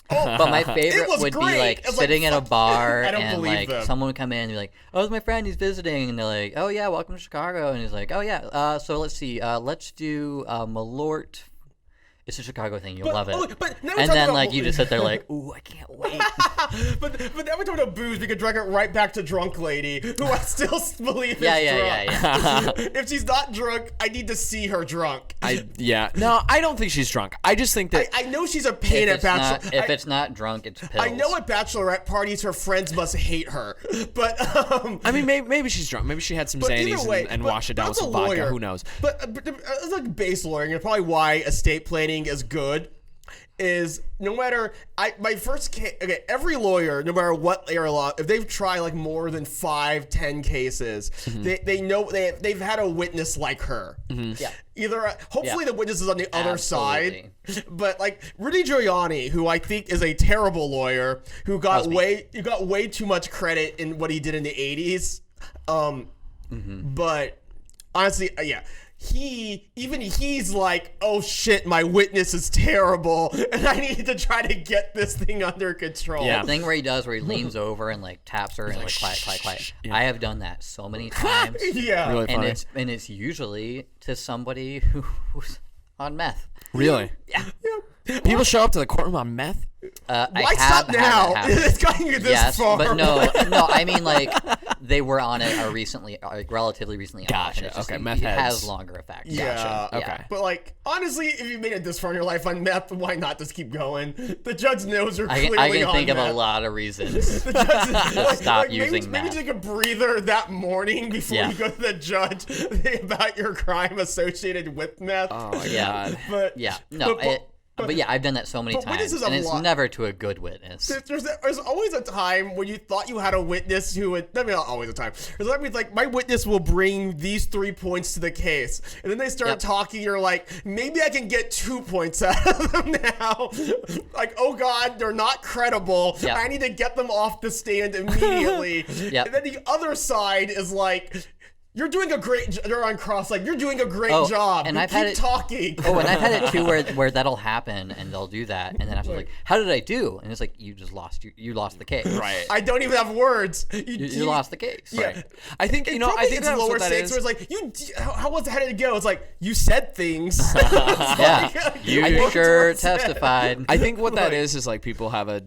B: Oh,
C: But my
B: it
C: favorite
B: was
C: would be
B: great.
C: like
B: It was like,
C: sitting in a
B: fuck-
C: bar
B: I don't
C: and
B: believe
C: like
B: them.
C: someone would come in and be like, "Oh, it's my friend. He's visiting." And they're like, "Oh yeah, welcome to Chicago." And he's like, "Oh yeah. So let's see. Let's do Malort." It's a Chicago thing. You'll love it.
B: But now we're
C: And
B: talking
C: then
B: about-
C: like you just sit there like, "Ooh, I can't wait."
B: but now we're talking about booze. We could drag it right back to drunk lady, who I still believe is
C: Yeah.
B: drunk. If she's not drunk, I need to see her drunk.
A: No, I don't think she's drunk. I just think that
B: I know she's a pain at bachelor.
C: If it's not drunk, it's pills.
B: I know at bachelorette parties her friends must hate her, but
A: I mean, maybe she's drunk. Maybe she had some
B: but either
A: Xannies
B: way,
A: and
B: but
A: washed it down with
B: as a
A: some vodka.
B: lawyer-
A: Who knows?
B: But it's like base lawyering, and probably why estate planning is good. Is no matter my first case. Okay, every lawyer, no matter what area law, if they've tried like more than 5-10 cases, they know they've had a witness like her.
C: Yeah.
B: Either hopefully
C: Yeah.
B: the witness is on the other
C: Absolutely.
B: side, but like Rudy Giuliani, who I think is a terrible lawyer, who got way too much credit in what he did in the 80s. But honestly, yeah. He's like, oh shit, my witness is terrible, and I need to try to get this thing under control.
A: Yeah.
C: The thing where he does, where he leans over and like taps her and like quiet. I have done that so many times.
B: Yeah.
A: Really funny.
C: And it's usually to somebody who's on meth.
A: Really?
C: Yeah.
A: People show up to the courtroom on meth?
B: Why stop now? It's gotten you this
C: yes,
B: far.
C: but no. I mean like they were on it recently, like relatively recently.
A: Gotcha.
C: On it. It's just,
A: Okay,
C: it
A: meth
C: has
A: heads.
C: longer effects.
B: Yeah.
A: Gotcha. Okay.
B: But like, honestly, if you made it this far in your life on meth, why not just keep going? The judge knows you're clearly
C: I can
B: on
C: think of
B: meth.
C: a lot of reasons.
B: The judge,
C: to stop using
B: maybe
C: meth.
B: take a breather that morning before
C: Yeah.
B: you go to the judge about your crime associated with meth.
A: Oh my
C: Yeah.
A: god.
B: But
C: Yeah, no, but yeah, I've done that so many
B: but
C: times,
B: witnesses
C: and
B: have
C: it's
B: lot-
C: never to a good witness.
B: there's always a time when you thought you had a witness who would. I mean, not always a time. There's always like my witness will bring these 3 points to the case, and then they start
C: Yep.
B: talking. You're like, maybe I can get 2 points out of them now. Like, oh god, they're not credible.
C: Yep.
B: I need to get them off the stand immediately.
C: Yep.
B: And then the other side is like, You're doing a great. They're on cross. Like, you're doing a great job.
C: And I've
B: keep
C: had it
B: talking.
C: Oh, and I've had it too, where that'll happen, and they'll do that, and then after like, how did I do? And it's like, you just lost. You lost the case.
A: Right.
B: I don't even have words.
C: You lost the case.
B: Yeah.
A: Right. I think I think
B: it's
A: that's
B: lower
A: what that
B: stakes.
A: is.
B: Where it's like, how did it go? It's like, you said things.
C: Yeah. You sure
B: said.
C: testified.
A: I think what that is like people have a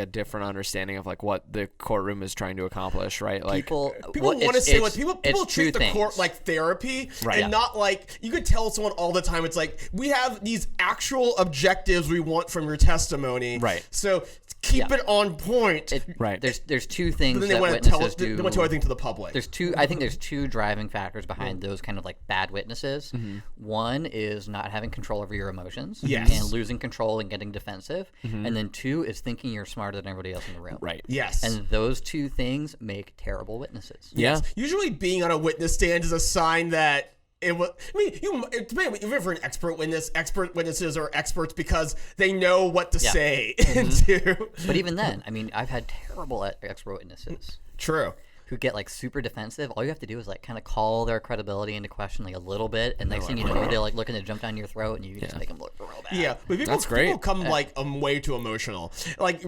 A: different understanding of like what the courtroom is trying to accomplish, right? Like
B: People want to say what people treat the court like therapy,
A: right.
B: and not like you could tell someone all the time. It's like, we have these actual objectives we want from your testimony,
A: right?
B: So keep it on point,
A: right?
C: There's two things
B: but then
C: that
B: want to
C: witnesses
B: tell
C: do.
B: They want to tell everything to the public.
C: I think there's two driving factors behind those kind of like bad witnesses. One is not having control over your emotions,
B: Yes.
C: and losing control and getting defensive, and then two is thinking you're smarter than everybody else in the room,
A: right?
B: Yes.
C: And those two things make terrible witnesses.
A: Yeah.
B: Usually, being on a witness stand is a sign that it was. I mean, even for an expert witnesses are experts because they know what to say.
C: But even then, I mean, I've had terrible expert witnesses.
B: True.
C: Who get like super defensive. All you have to do is like kind of call their credibility into question like a little bit, and next thing you know, they're like looking to jump down your throat, and you just make them look real bad.
B: Yeah, but
A: That's great.
B: People come like way too emotional. Like,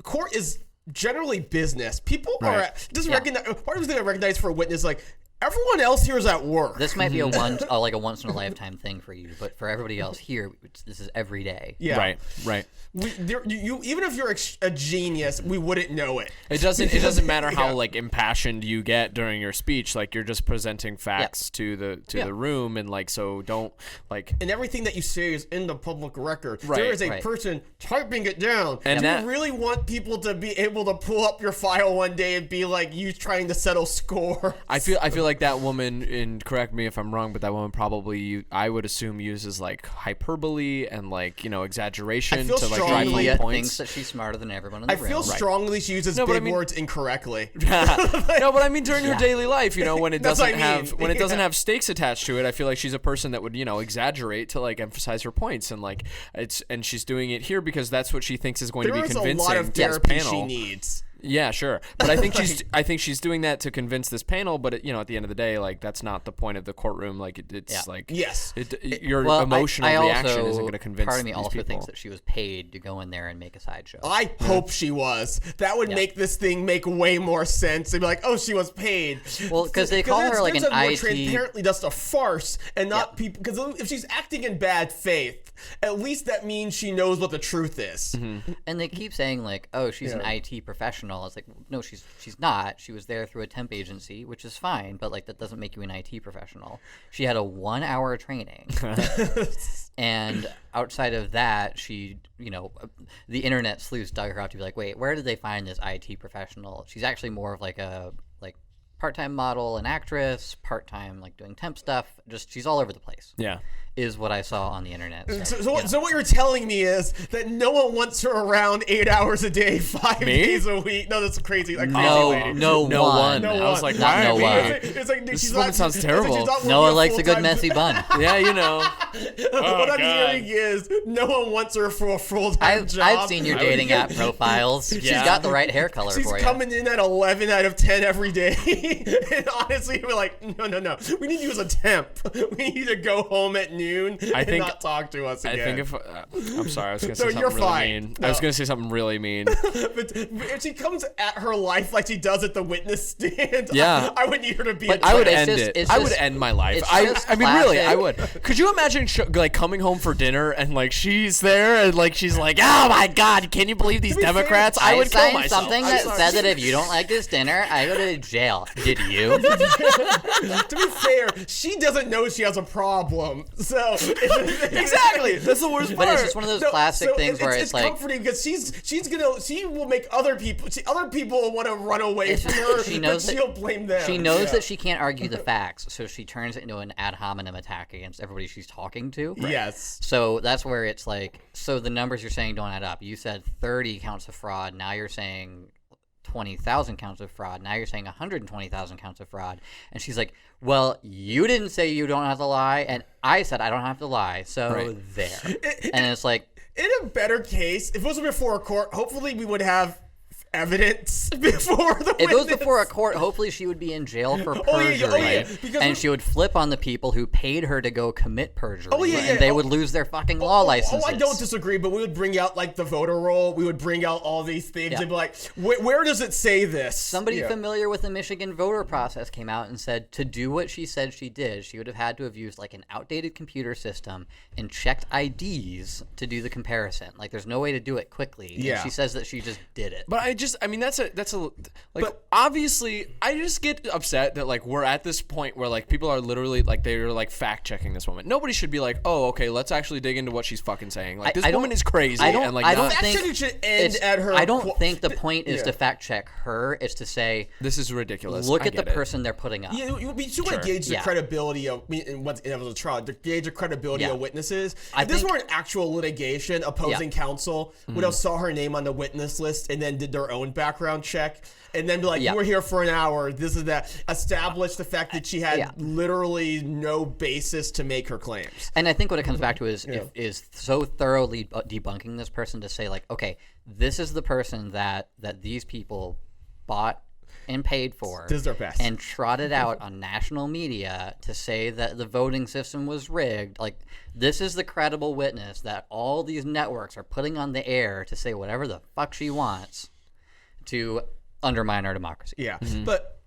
B: court is generally business. People are recognize. Part of the thing I recognize for a witness, like, everyone else here is at work.
C: This might be a once in a lifetime thing for you, but for everybody else here, this is every day.
B: Yeah.
A: Right.
B: Even if you're a genius, we wouldn't know it.
A: It doesn't matter how like impassioned you get during your speech. Like, you're just presenting facts to the room, and like, so don't like.
B: And everything that you say is in the public record.
A: Right,
B: There is a person typing it down.
A: And
B: you really want people to be able to pull up your file one day and be like, you trying to settle score.
A: I feel like that woman, and correct me if I'm wrong, but that woman probably, I would assume, uses like hyperbole and like, exaggeration to like drive home
C: She
A: points.
C: thinks that she's smarter than everyone in the room.
B: I feel strongly she uses big words incorrectly.
A: No, but I mean during her daily life, when it
B: That's
A: doesn't
B: what I mean.
A: have stakes attached to it, I feel like she's a person that would exaggerate to like emphasize her points, and like and she's doing it here because that's what she thinks is going to be convincing.
B: There is a lot of
A: to this
B: therapy
A: panel.
B: she needs.
A: Yeah, sure. But I think she's doing that to convince this panel. But at the end of the day, like, that's not the point of the courtroom. Like, it's like,
B: yes,
A: your emotional reaction isn't going to convince.
C: Part of me
A: these
C: also
A: people.
C: thinks that she was paid to go in there and make a sideshow.
B: I hope she was. That would make this thing make way more sense. They'd be like, oh, she was paid.
C: Well, because they call her like an
B: more
C: IT.
B: Transparently, just a farce, and not people. Because if she's acting in bad faith, at least that means she knows what the truth is.
C: And they keep saying like, oh, she's an IT professional. It's like, no, she's not. She was there through a temp agency, which is fine, but like that doesn't make you an IT professional. She had a 1-hour training. And outside of that, she, the internet sleuths dug her out to be like, wait, where did they find this IT professional? She's actually more of like a part-time model and actress, part-time like doing temp stuff. Just she's all over the place.
A: Yeah.
C: Is what I saw on the internet.
B: So what you're telling me is that no one wants her around 8 hours a day, 5 days a week. No, that's crazy. Like,
C: no one.
A: I was like,
C: not no one.
B: It's like
A: this woman sounds terrible.
C: Noah likes a good messy bun.
A: Yeah,
B: What I'm hearing is no one wants her for a full-time job.
C: I've seen your dating app profiles. She's got the right hair color for you.
B: She's coming in at 11 out of 10 every day. And honestly, we're like, no. We need you as a temp. We need to go home at noon and not talk to us again.
A: I think if I'm sorry, I was going to say something really mean.
B: No.
A: I was going to say something really mean.
B: But if she comes at her life like she does at the witness stand,
A: yeah,
B: I would need her to be.
A: But I would end it. I would end my life. I mean, really, I would. Could you imagine like coming home for dinner and like she's there and like she's like, oh my God, can you believe these Democrats? I would kill myself.
C: Something that said that if you don't like this dinner, I go to jail. Did you?
B: To be fair, she doesn't know she has a problem. So
A: exactly, that's the worst part.
C: But it's just one of those classic things where it's like
B: comforting because she will make other people will want to run away from her. But she'll blame them.
C: She knows that she can't argue the facts, so she turns it into an ad hominem attack against everybody she's talking to.
B: Right. Yes.
C: So that's where it's like, so the numbers you're saying don't add up. You said 30 counts of fraud. Now you're saying 20,000 counts of fraud. Now you're saying 120,000 counts of fraud. And she's like, well, you didn't say you don't have to lie, and I said I don't have to lie, so there. And it's like,
B: in a better case, if it was before a court, hopefully we would have evidence before the
C: If it was
B: witness.
C: before a court, hopefully she would be in jail for perjury, and she would flip on the people who paid her to go commit perjury, and they would lose their fucking law licenses.
B: I don't disagree, but we would bring out like the voter roll. We would bring out all these things and be like, where does it say this?
C: Somebody familiar with the Michigan voter process came out and said to do what she said she did, she would have had to have used like an outdated computer system and checked IDs to do the comparison. Like, there's no way to do it quickly.
B: Yeah.
C: And she says that she just did it.
A: But that's a like, but obviously I just get upset that like we're at this point where like people are literally like they're like fact checking this woman. Nobody should be like, oh, okay, let's actually dig into what she's fucking saying. Like, this woman is crazy.
C: I don't
B: think it should end at her.
C: I don't think the point is to fact check her. It's to say
A: this is ridiculous.
C: Look at the person they're putting up.
B: Yeah, you want to gauge the credibility of in what's in a trial. To gauge the credibility of witnesses. If this were an actual litigation, opposing counsel would have saw her name on the witness list and then did their own background check, and then be like, you were here for an hour, this is that. Establish the fact that she had literally no basis to make her claims.
C: And I think what it comes back to is so thoroughly debunking this person to say like, okay, this is the person that these people bought and paid for,
B: this is their best,
C: and trotted out on national media to say that the voting system was rigged. Like, this is the credible witness that all these networks are putting on the air to say whatever the fuck she wants to undermine our democracy.
B: Yeah, but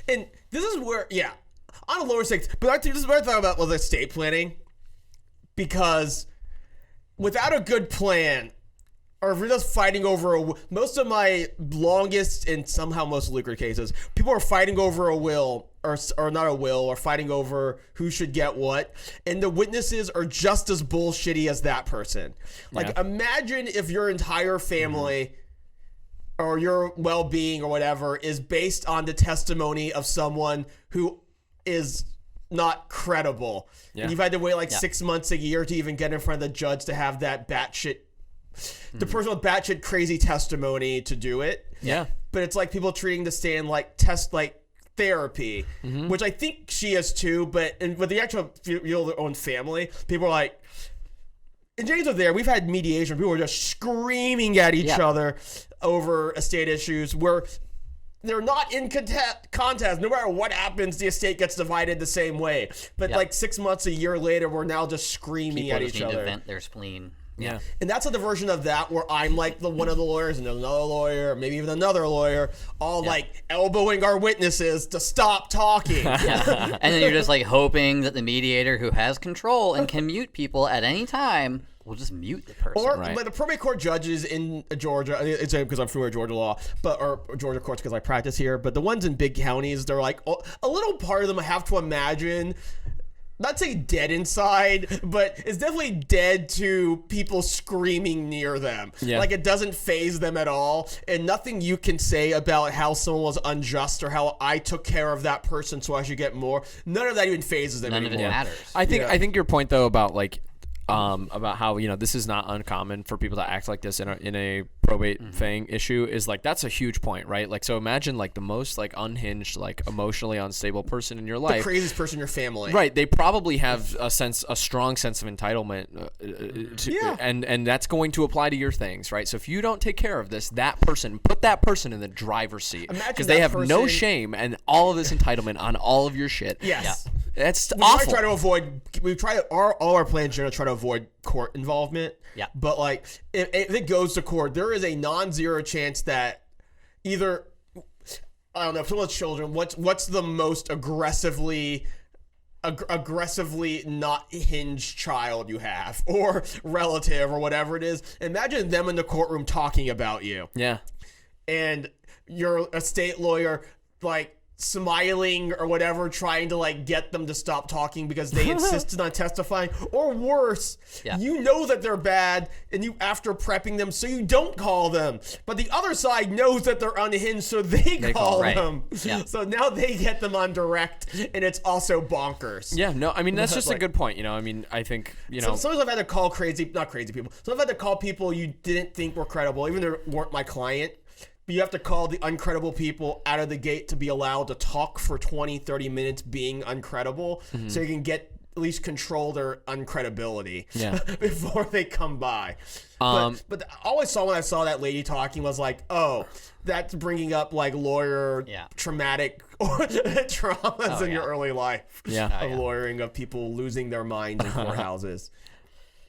B: and this is where on a lower stakes. But I think this is what I thought about with estate planning, because without a good plan, or if you're just fighting over most of my longest and somehow most lucrative cases, people are fighting over a will or not a will, or fighting over who should get what, and the witnesses are just as bullshitty as that person. Like, imagine if your entire family or your well-being or whatever is based on the testimony of someone who is not credible. And you've had to wait like 6 months, a year to even get in front of the judge to have that batshit, the person with batshit crazy testimony to do it.
A: Yeah.
B: But it's like people treating the stand like therapy, which I think she is too, but with the actual their own family, people are like, and James was there, we've had mediation, people were just screaming at each other over estate issues where they're not in contest. No matter what happens, the estate gets divided the same way. But like 6 months, a year later, we're now just screaming at each other. People just need to
C: vent their spleen.
A: Yeah.
B: And that's a diversion of that where I'm like one of the lawyers and another lawyer, or maybe even another lawyer, all like elbowing our witnesses to stop talking.
C: And then you're just like hoping that the mediator, who has control and can mute people at any time, will just mute the person.
B: Or like the probate court judges in Georgia, it's because I'm familiar with Georgia law, or Georgia courts because I practice here, but the ones in big counties, they're like, a little part of them I have to imagine, not say dead inside, but it's definitely dead to people screaming near them. Yeah. Like, it doesn't faze them at all, and nothing you can say about how someone was unjust or how I took care of that person so I should get more, none of that even phases them anymore.
C: None of it matters.
A: I think your point though about like about how, you know, this is not uncommon for people to act like this in a probate thing issue is like, that's a huge point, right? Like, so imagine like the most like unhinged, like emotionally unstable person in your life,
B: the craziest person in your family,
A: right? They probably have a strong sense of entitlement, and that's going to apply to your things, right? So if you don't take care of this, put that person in the driver's seat, because they have no shame and all of this entitlement on all of your shit.
B: Yes.
A: Yeah. That's awful.
B: All our plans generally try to avoid court involvement.
C: Yeah.
B: But like, if it goes to court, there is a non-zero chance that either, I don't know, if someone's children, what's the most aggressively not hinged child you have, or relative, or whatever it is. Imagine them in the courtroom talking about you.
A: Yeah.
B: And your estate lawyer, like, smiling or whatever, trying to like get them to stop talking because they insisted on testifying, or worse, you know that they're bad, and you, after prepping them, so you don't call them, but the other side knows that they're unhinged, so they call them. Yeah. So now they get them on direct, and it's also bonkers.
A: Yeah, no, I mean, that's just a good point. You know, I mean, I think, you know,
B: sometimes I've had to call not crazy people. Sometimes I've had to call people you didn't think were credible, even though they weren't my client. But you have to call the uncredible people out of the gate to be allowed to talk for 20, 30 minutes being uncredible, so you can get at least control their uncredibility
A: Yeah.
B: before they come by. But all I saw when I saw that lady talking was like, oh, that's bringing up like lawyer traumatic traumas in your early life of lawyering, of people losing their minds in courthouses.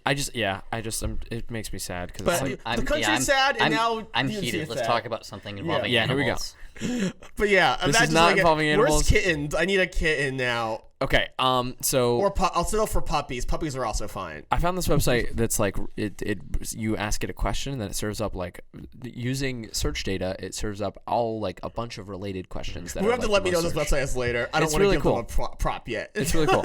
A: It makes me sad because
B: the country's sad, and now
C: I'm heated. Let's talk about something involving
A: animals.
B: Here we go. But yeah,
A: this is not involving animals.
B: Where's kittens? I need a kitten now.
A: Okay, so
B: I'll settle for puppies. Puppies are also fine.
A: I found this website that's like you ask it a question and then it serves up like using search data. It serves up all like a bunch of related questions. That
B: we have to let me know this website is later. I don't want to give them a prop yet.
A: It's really cool.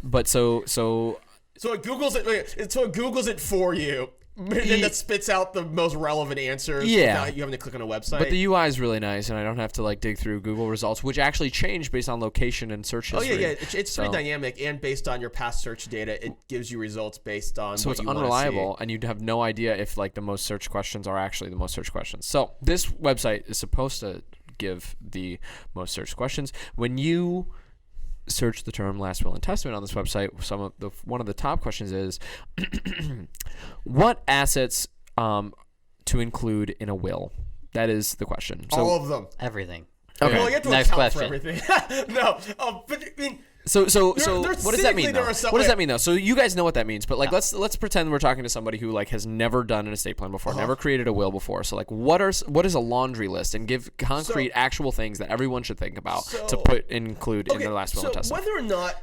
A: But so
B: it Googles it. So it Googles it for you. And then that spits out the most relevant answers without you having to click on a website.
A: But the UI is really nice, and I don't have to like dig through Google results, which actually change based on location and search history.
B: Oh yeah. It's pretty dynamic, and based on your past search data, it gives you results based on.
A: So
B: what
A: it's
B: you
A: unreliable, and you'd have no idea if like the most searched questions are actually the most searched questions. So this website is supposed to give the most searched questions. When you search the term last will and testament on this website, one of the top questions is what assets to include in a will. That is the question. So,
B: all of them.
C: Everything.
B: Okay. Well, you have to
C: Next
B: account
C: question.
B: for everything. No, but I mean.
A: So what does that mean though? What does that mean though? So you guys know what that means, but like let's pretend we're talking to somebody who like has never done an estate plan before, never created a will before. So like what is a laundry list, and give concrete actual things that everyone should think about to include in their last will and testament.
B: Whether or not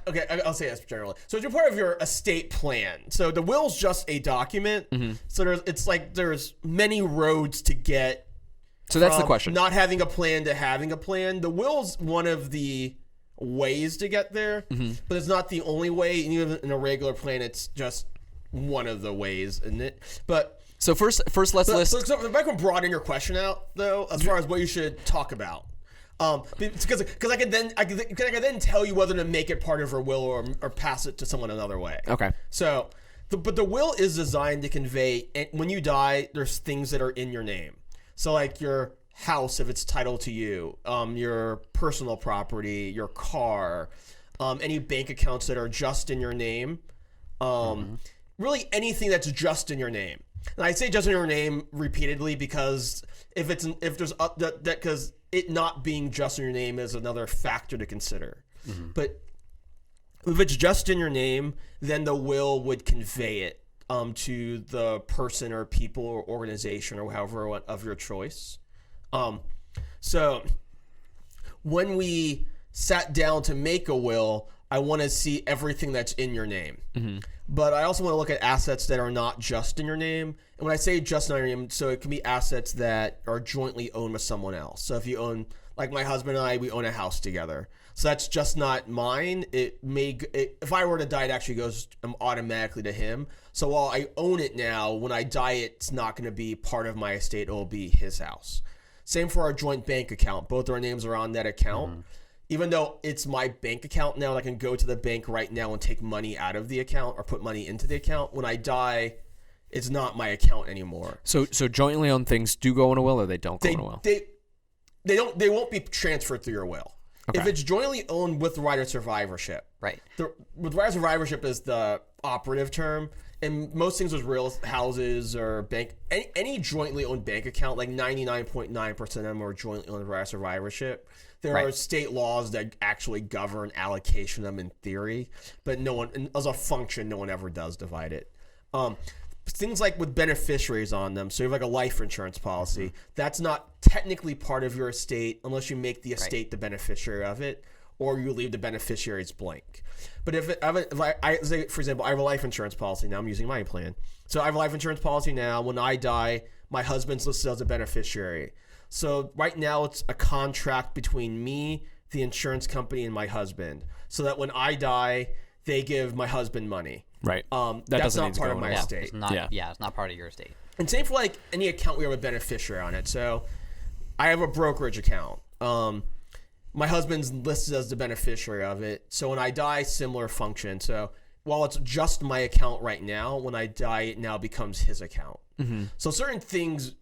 B: I'll say this generally. So it's part of your estate plan. So the will's just a document. Mm-hmm. So there's many roads to get.
A: So that's the question.
B: Not having a plan to having a plan. The will's one of the ways to get there, but it's not the only way. And even in a regular plan, it's just one of the ways, isn't it? But
A: so first let's list.
B: So if I can broaden your question out though, as far as what you should talk about, because I could then tell you whether to make it part of your will or pass it to someone another way.
A: Okay.
B: So, but the will is designed to convey, and when you die, there's things that are in your name. So like your house, if it's titled to you, your personal property, your car, any bank accounts that are just in your name, really anything that's just in your name. And I say just in your name repeatedly because because it not being just in your name is another factor to consider. But if it's just in your name, then the will would convey it to the person or people or organization or however of your choice. So when we sat down to make a will, I want to see everything that's in your name. But I also want to look at assets that are not just in your name. And when I say just in your name, so it can be assets that are jointly owned with someone else. So if you own, like my husband and I, we own a house together. So that's just not mine. If I were to die, it actually goes automatically to him. So while I own it now, when I die, it's not going to be part of my estate. It will be his house. Same for our joint bank account. Both our names are on that account. Even though it's my bank account now, I can go to the bank right now and take money out of the account or put money into the account. When I die, it's not my account anymore.
A: So jointly owned things do go in a will, or they don't go in a will?
B: They won't be transferred through your will. Okay. If it's jointly owned with right of survivorship.
C: Right.
B: With right of survivorship is the operative term. And most things with real houses or bank, any jointly owned bank account, like 99.9% of them are jointly owned with right of survivorship. There are state laws that actually govern allocation of them in theory, but no one, as a function, no one ever does divide it. Things like with beneficiaries on them, so you have like a life insurance policy, that's not technically part of your estate unless you make the estate the beneficiary of it, or you leave the beneficiaries blank. But if I say, for example, I have a life insurance policy now, I'm using my plan. So I have a life insurance policy now. When I die, my husband's listed as a beneficiary. So right now it's a contract between me, the insurance company, and my husband. So that when I die, they give my husband money.
A: Right.
B: That's not part of my estate.
C: It's not part of your estate.
B: And same for like any account we have a beneficiary on it. So I have a brokerage account. My husband's listed as the beneficiary of it. So when I die, similar function. So while it's just my account right now, when I die, it now becomes his account. So certain things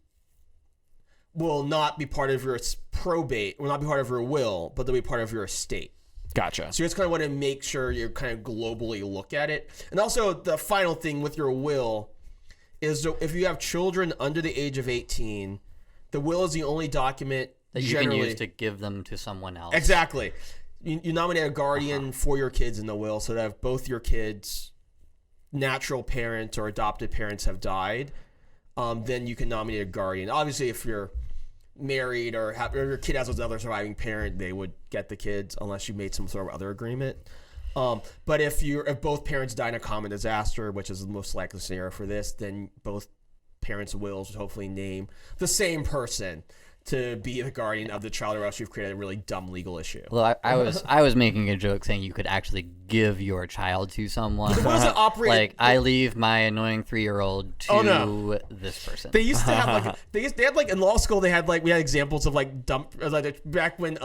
B: will not be part of your probate, will not be part of your will, but they'll be part of your estate.
A: Gotcha.
B: So you just kind of want to make sure you kind of globally look at it. And also the final thing with your will is if you have children under the age of 18, the will is the only document
C: that you can use to give them to someone else.
B: Exactly. You nominate a guardian for your kids in the will, so that if both your kids' natural parents or adopted parents have died, then you can nominate a guardian. Obviously, if you're married or your kid has another surviving parent, they would get the kids unless you made some sort of other agreement. But if both parents die in a common disaster, which is the most likely scenario for this, then both parents' wills would hopefully name the same person to be the guardian of the child, or else you've created a really dumb legal issue.
C: Well, I was making a joke saying you could actually give your child to someone.
B: What does it operate?
C: Like, I leave my annoying 3-year-old to this person.
B: They used to have like they had like in law school we had examples of like back when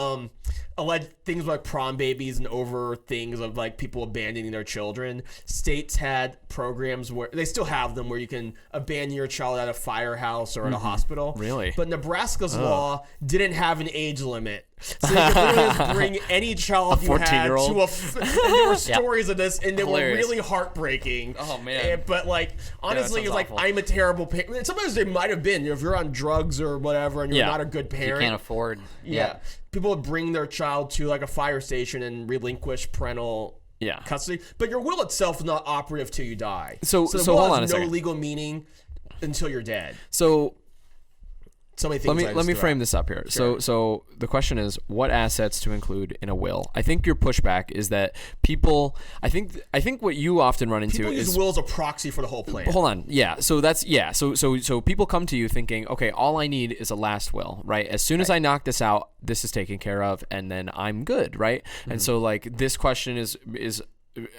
B: alleged things like prom babies and over things of like people abandoning their children. States had programs where they still have them where you can abandon your child at a firehouse or at a hospital.
A: Really?
B: But Nebraska's law didn't have an age limit. So you could literally bring any child you had to and there were stories of this, and they were really heartbreaking.
A: Oh, man.
B: But like, honestly, it's like, I'm a terrible parent. Sometimes they might have been, if you're on drugs or whatever, and you're not a good parent.
C: You can't afford.
B: Yeah. People would bring their child to like a fire station and relinquish parental custody. But your will itself is not operative till you die.
A: So
B: the will
A: hold on a
B: has
A: second.
B: no legal meaning until you're dead.
A: So
B: so many things.
A: Let me frame this up here.
B: Sure.
A: So the question is, what assets to include in a will? I think your pushback is that people. I think what you often run into
B: people
A: is
B: use will as a proxy for the whole plan.
A: Hold on. Yeah. So that's So people come to you thinking, okay, all I need is a last will, right? As soon as I knock this out, this is taken care of, and then I'm good, right? And so like this question is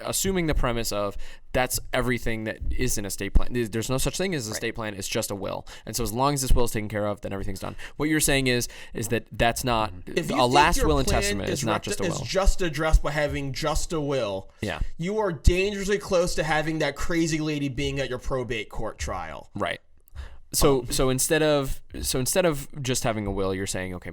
A: assuming the premise of that's everything that is an estate plan. There's no such thing as an estate plan. It's just a will. And so as long as this will is taken care of, then everything's done. What you're saying is that that's not a last will and testament is not just a will.
B: It's just addressed by having just a will.
A: Yeah.
B: You are dangerously close to having that crazy lady being at your probate court trial.
A: Right. So instead of just having a will, you're saying, okay,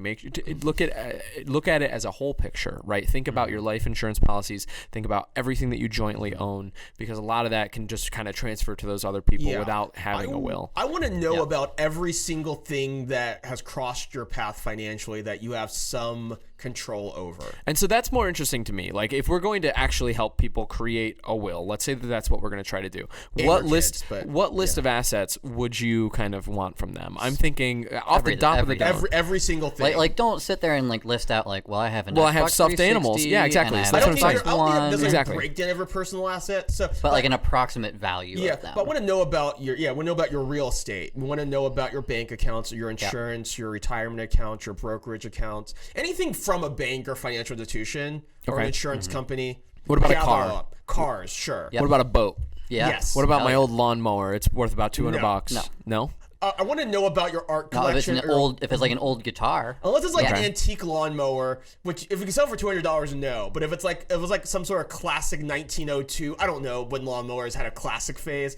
A: look at it as a whole picture, right? Think about your life insurance policies. Think about everything that you jointly own, because a lot of that can just kind of transfer to those other people without having a will.
B: I want to know about every single thing that has crossed your path financially that you have some control over.
A: And so that's more interesting to me. Like, if we're going to actually help people create a will, let's say that that's what we're going to try to do. What list of assets would you kind of want from them? I'm thinking off the top of the dome.
B: Every single thing.
C: Like don't sit there and like list out like, well, I have
A: I have stuffed animals. Yeah, exactly.
C: I
A: So
C: have
A: that's what I'm saying.
B: There's a breakdown of every personal asset. So,
C: but like an approximate value of them.
B: But I want to know about your real estate. We want to know about your bank accounts, your insurance, your retirement accounts, your brokerage accounts, anything from a bank or financial institution or an insurance company.
A: What about a car?
B: Cars, sure.
A: What about a boat?
C: Yeah.
B: Yes.
A: What about my old lawnmower? It's worth about $200. No?
B: I want to know about your art
C: No,
B: collection.
C: if it's like an old guitar.
B: Unless it's like an antique lawnmower, which if you can sell for $200, no. But if it was like some sort of classic 1902, I don't know when lawnmowers had a classic phase.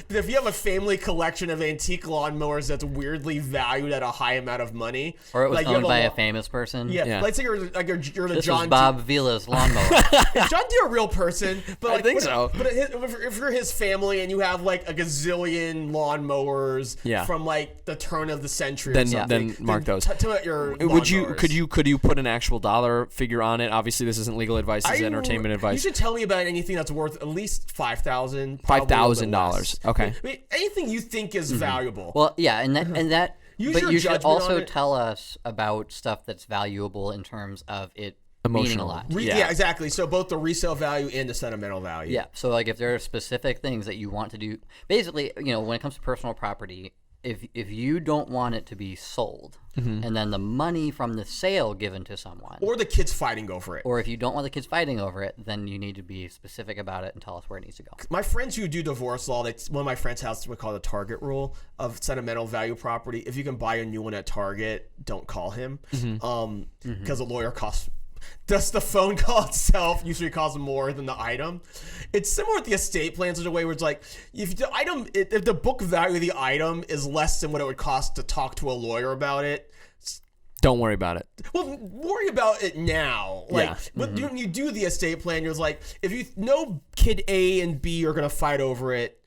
B: If you have a family collection of antique lawnmowers that's weirdly valued at a high amount of money,
C: or it was owned by a famous person.
B: Yeah. Let's say you're the
C: this
B: John.
C: Was Bob Vila's lawnmower.
B: Is John Deere a real person? But
A: I think so.
B: But if you're his family and you have like a gazillion lawnmowers.
A: Yeah.
B: From like the turn of the century or something.
A: Then mark those.
B: Your
A: could you put an actual dollar figure on it? Obviously this isn't legal advice, this is entertainment advice.
B: You should tell me about anything that's worth at least $5,000.
A: $5,000. Okay.
B: I mean, anything you think is valuable.
C: Well, yeah, and that
B: Use
C: but
B: your
C: you should
B: judgment on
C: also
B: it.
C: tell us about stuff that's valuable in terms of it meaning a lot.
B: Yeah, exactly. So both the resale value and the sentimental value.
C: Yeah. So like if there are specific things that you want to do, basically, when it comes to personal property, if you don't want it to be sold and then the money from the sale given to someone,
B: or the kids fighting over it,
C: or if you don't want the kids fighting over it, then you need to be specific about it and tell us where it needs to go.
B: My friends who do divorce law, one of my friends has what we call the Target rule of sentimental value property. If you can buy a new one at Target, don't call him because a lawyer costs. Does the phone call itself usually cost more than the item? It's similar with the estate plans in a way where it's like if the book value of the item is less than what it would cost to talk to a lawyer about it,
A: Don't worry about it.
B: Well, worry about it now. Like, when you do the estate plan, you're like, if you know kid A and B are gonna fight over it,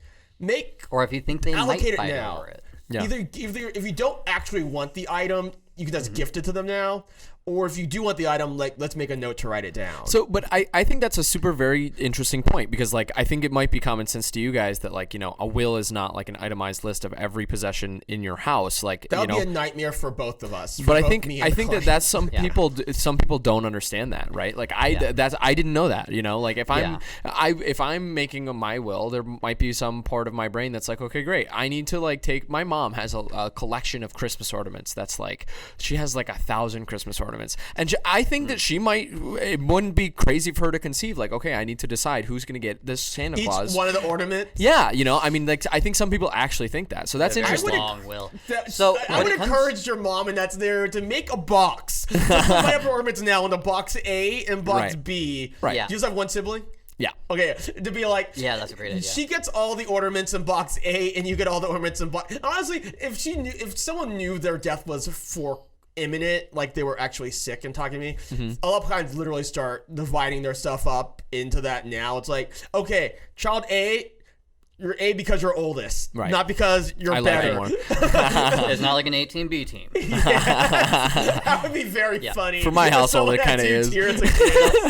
C: or if you think they might fight over it.
A: Yeah.
B: Either if you don't actually want the item, you can just gift it to them now. Or if you do want the item, like, let's make a note to write it down.
A: So, but I think that's a super very interesting point because, like, I think it might be common sense to you guys that, like, you know, a will is not like an itemized list of every possession in your house. Like,
B: that would
A: be
B: a nightmare for both of us.
A: But I think that's some people don't understand that, right? Like, I didn't know that. You know, like if I'm making my will, there might be some part of my brain that's like, okay, great, I need to like take. My mom has a collection of Christmas ornaments. That's like she has like 1,000 Christmas ornaments. And I think that it wouldn't be crazy for her to conceive, like, okay, I need to decide who's going to get this Santa Claus.
B: Each one of the ornaments?
A: Yeah, you know, I mean, like, I think some people actually think that. So that's interesting.
B: I would encourage your mom and that's there to make a box. So I have ornaments now in the box A and box B.
A: Right.
C: Yeah.
B: Do you just have one sibling?
A: Yeah.
B: Okay, to be like,
C: yeah, that's a great idea.
B: She gets all the ornaments in box A, and you get all the ornaments in box. Honestly, if someone knew their death was imminent, like they were actually sick and talking to me, a lot of times literally start dividing their stuff up into that now. It's like, okay, child A, you're A because you're oldest, not because you're better.
C: It's not like an 18B team.
B: That would be very funny.
A: For my household, it kind of is.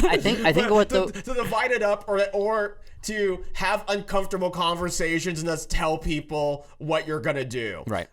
C: I think what
B: to divide it up or to have uncomfortable conversations and just tell people what you're gonna do.
A: Right.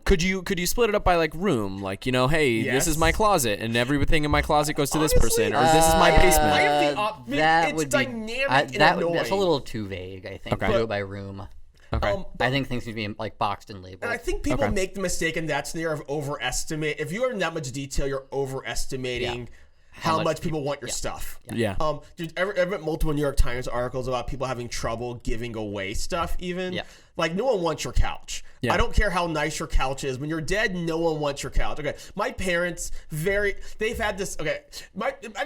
A: Could you split it up by like room? Like, you know, hey, this is my closet, and everything in my closet goes to this person, or this is my basement.
B: That would be dynamic and annoying.
C: That's a little too vague. I think. Do it by room.
A: Okay.
C: I think things need to be like boxed and labeled.
B: And I think people make the mistake in that scenario of overestimate. If you are in that much detail, you're overestimating how much people want your stuff.
A: Yeah.
B: Dude, I read multiple New York Times articles about people having trouble giving away stuff even. Yeah. Like, no one wants your couch. Yeah. I don't care how nice your couch is. When you're dead, no one wants your couch. Okay. My parents, they've had this, I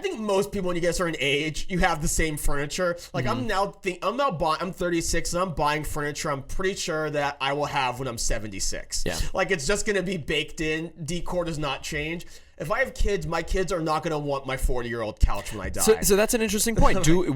B: think most people, when you get a certain age, you have the same furniture. Like, I'm 36 and I'm buying furniture I'm pretty sure that I will have when I'm 76. Yeah. Like, it's just going to be baked in. Decor does not change. If I have kids, my kids are not going to want my 40-year-old couch when I die.
A: So that's an interesting point. Don't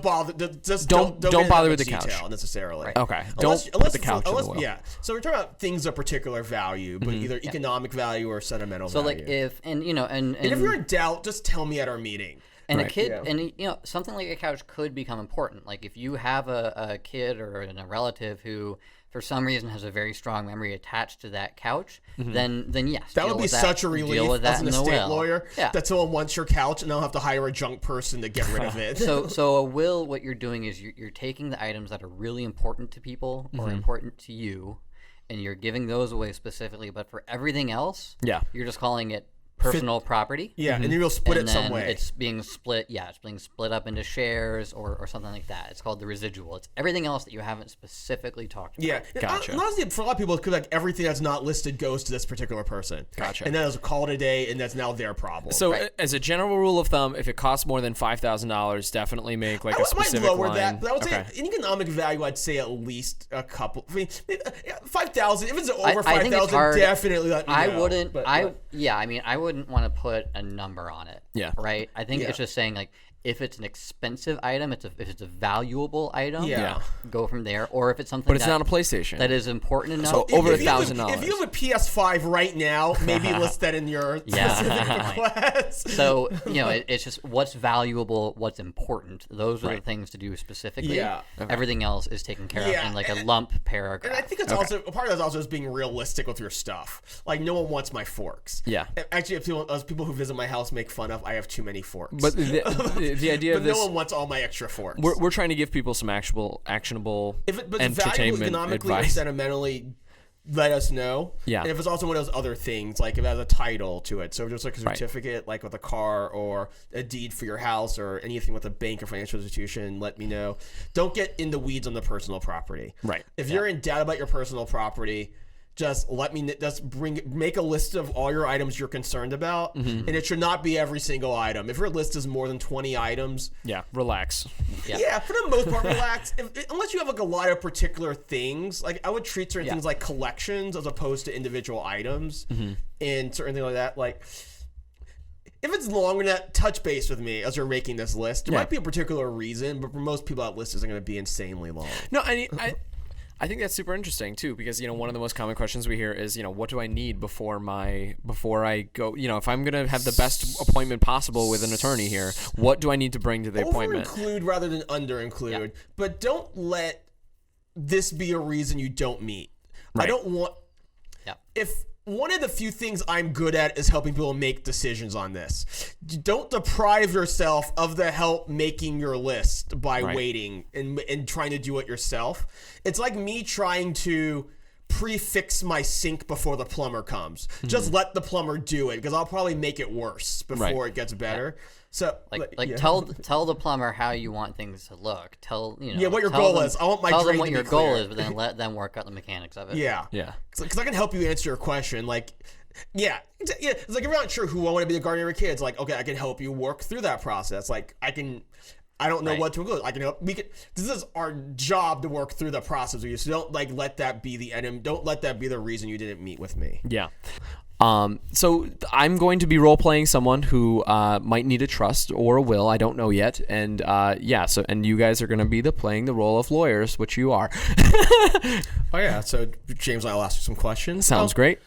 A: bother.
B: Don't
A: bother with the couch
B: necessarily.
A: Right. Okay. Don't put the couch in the will.
B: Yeah. So we're talking about things of particular value, but either economic value or sentimental value.
C: So like if if
B: you're in doubt, just tell me at our meeting.
C: And a kid, and something like a couch could become important. Like if you have a kid or a relative who, for some reason, has a very strong memory attached to that couch, then yes,
B: that would be such a relief as an estate lawyer that someone wants your couch and they'll have to hire a junk person to get rid of it.
C: So a will, what you're doing is you're taking the items that are really important to people or important to you, and you're giving those away specifically. But for everything else, you're just calling it personal property.
B: Yeah, and you'll split
C: and
B: it some way.
C: It's being split. Yeah, it's being split up into shares or something like that. It's called the residual. It's everything else that you haven't specifically talked about.
B: Yeah,
A: gotcha.
B: And honestly, for a lot of people, it could be like everything that's not listed goes to this particular person.
A: Gotcha.
B: And then it's a call it a day, and that's now their problem.
A: So, as a general rule of thumb, if it costs more than $5,000, definitely make like a specific line.
B: I might lower that, but I would say in economic value, I'd say at least a couple. I mean, 5,000. If it's over 5,000, definitely let me know.
C: I wouldn't want to put a number on it.
A: Yeah.
C: Right? I think it's just saying, like, if it's an expensive item, if it's a valuable item, go from there. Or if it's something
A: it's not a PlayStation.
C: that is important enough.
A: So over $1,000.
B: If you have a PS5 right now, maybe list that in your specific request.
C: So, it's just what's valuable, what's important. Those are the things to do specifically. Yeah. Okay. Everything else is taken care of in like a lump paragraph.
B: And I think it's also, part of that is also just being realistic with your stuff. Like, no one wants my forks.
A: Yeah.
B: Actually, if people who visit my house make fun of, I have too many forks.
A: But the idea of this,
B: no one wants all my extra forks.
A: We're trying to give people some actionable entertainment
B: economically
A: advice.
B: or sentimentally, let us know. Yeah. And if it's also one of those other things, like if it has a title to it, so just like a certificate, like with a car or a deed for your house or anything with a bank or financial institution, let me know. Don't get in the weeds on the personal property.
A: Right.
B: If you're in doubt about your personal property, just make a list of all your items you're concerned about, and it should not be every single item. If your list is more than 20 items,
A: relax.
B: Yeah, for the most part, relax. Unless you have like a lot of particular things, like I would treat certain things like collections as opposed to individual items, and certain things like that. Like if it's longer than that, touch base with me as you're making this list. There might be a particular reason, but for most people, that list isn't going to be insanely long.
A: No, I think that's super interesting too, because one of the most common questions we hear is what do I need before I go, if I'm gonna have the best appointment possible with an attorney here, what do I need to bring to the appointment?
B: Over-include rather than under-include, but don't let this be a reason you don't meet. Right. I don't want if one of the few things I'm good at is helping people make decisions on this. Don't deprive yourself of the help making your list by waiting and trying to do it yourself. It's like me trying to prefix my sink before the plumber comes. Just let the plumber do it, because I'll probably make it worse before it gets better. So
C: tell the plumber how you want things to look. Tell
B: what your goal is. I want my
C: tell
B: drain
C: them what
B: to be
C: your
B: clear.
C: goal is, but then let them work out the mechanics of it.
B: Yeah. Because I can help you answer your question. Like, it's like if you're not sure who I want to be the guardian of your kids. Like, okay, I can help you work through that process. Like, I don't know what to include. I can help. This is our job to work through the process with you. So don't let that be the end. Don't let that be the reason you didn't meet with me.
A: Yeah. So I'm going to be role-playing someone who might need a trust or a will. I don't know yet. And and you guys are going to be playing the role of lawyers, which you are.
B: So James and I will ask you some questions.
A: Sounds great.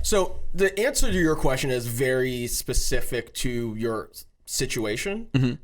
B: So the answer to your question is very specific to your situation.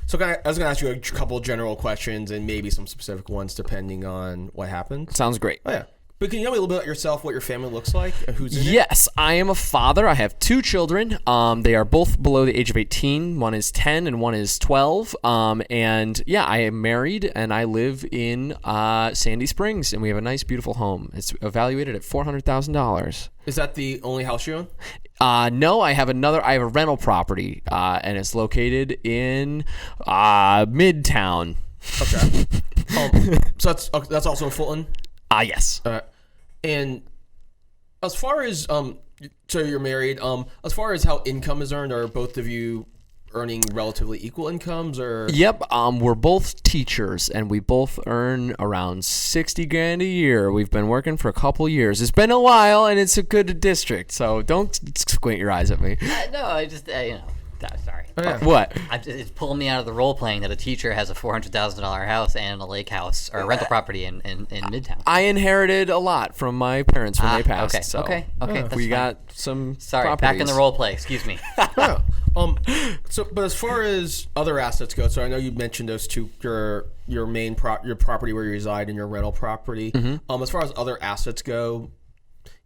B: So I was going to ask you a couple general questions and maybe some specific ones depending on what happened.
A: Sounds great.
B: But can you tell me a little bit about yourself, what your family looks like, who's in it?
A: Yes, I am a father. I have 2 children. They are both below the age of 18. One is 10 and one is 12. I am married and I live in Sandy Springs, and we have a nice, beautiful home. It's evaluated at $400,000.
B: Is that the only house you own?
A: No, I have a rental property, and it's located in Midtown.
B: Okay. So that's also in Fulton?
A: Yes.
B: And as far as so you're married. As far as how income is earned, are both of you earning relatively equal incomes, or?
A: Yep. We're both teachers, and we both earn around $60,000 a year. We've been working for a couple years. It's been a while, and it's a good district. So don't squint your eyes at me.
C: No, I just sorry.
A: What?
C: It's pulling me out of the role playing that a teacher has a $400,000 house and a lake house or a rental property in Midtown.
A: I inhirted a lot from my parents when they passed.
C: Okay. That's
A: we
C: fine.
A: got some.
C: Sorry,
A: properties.
C: back in the role play. Excuse me.
B: But as far as other assets go, so I know you mentioned those two, your main your property where you reside and your rental property. As far as other assets go,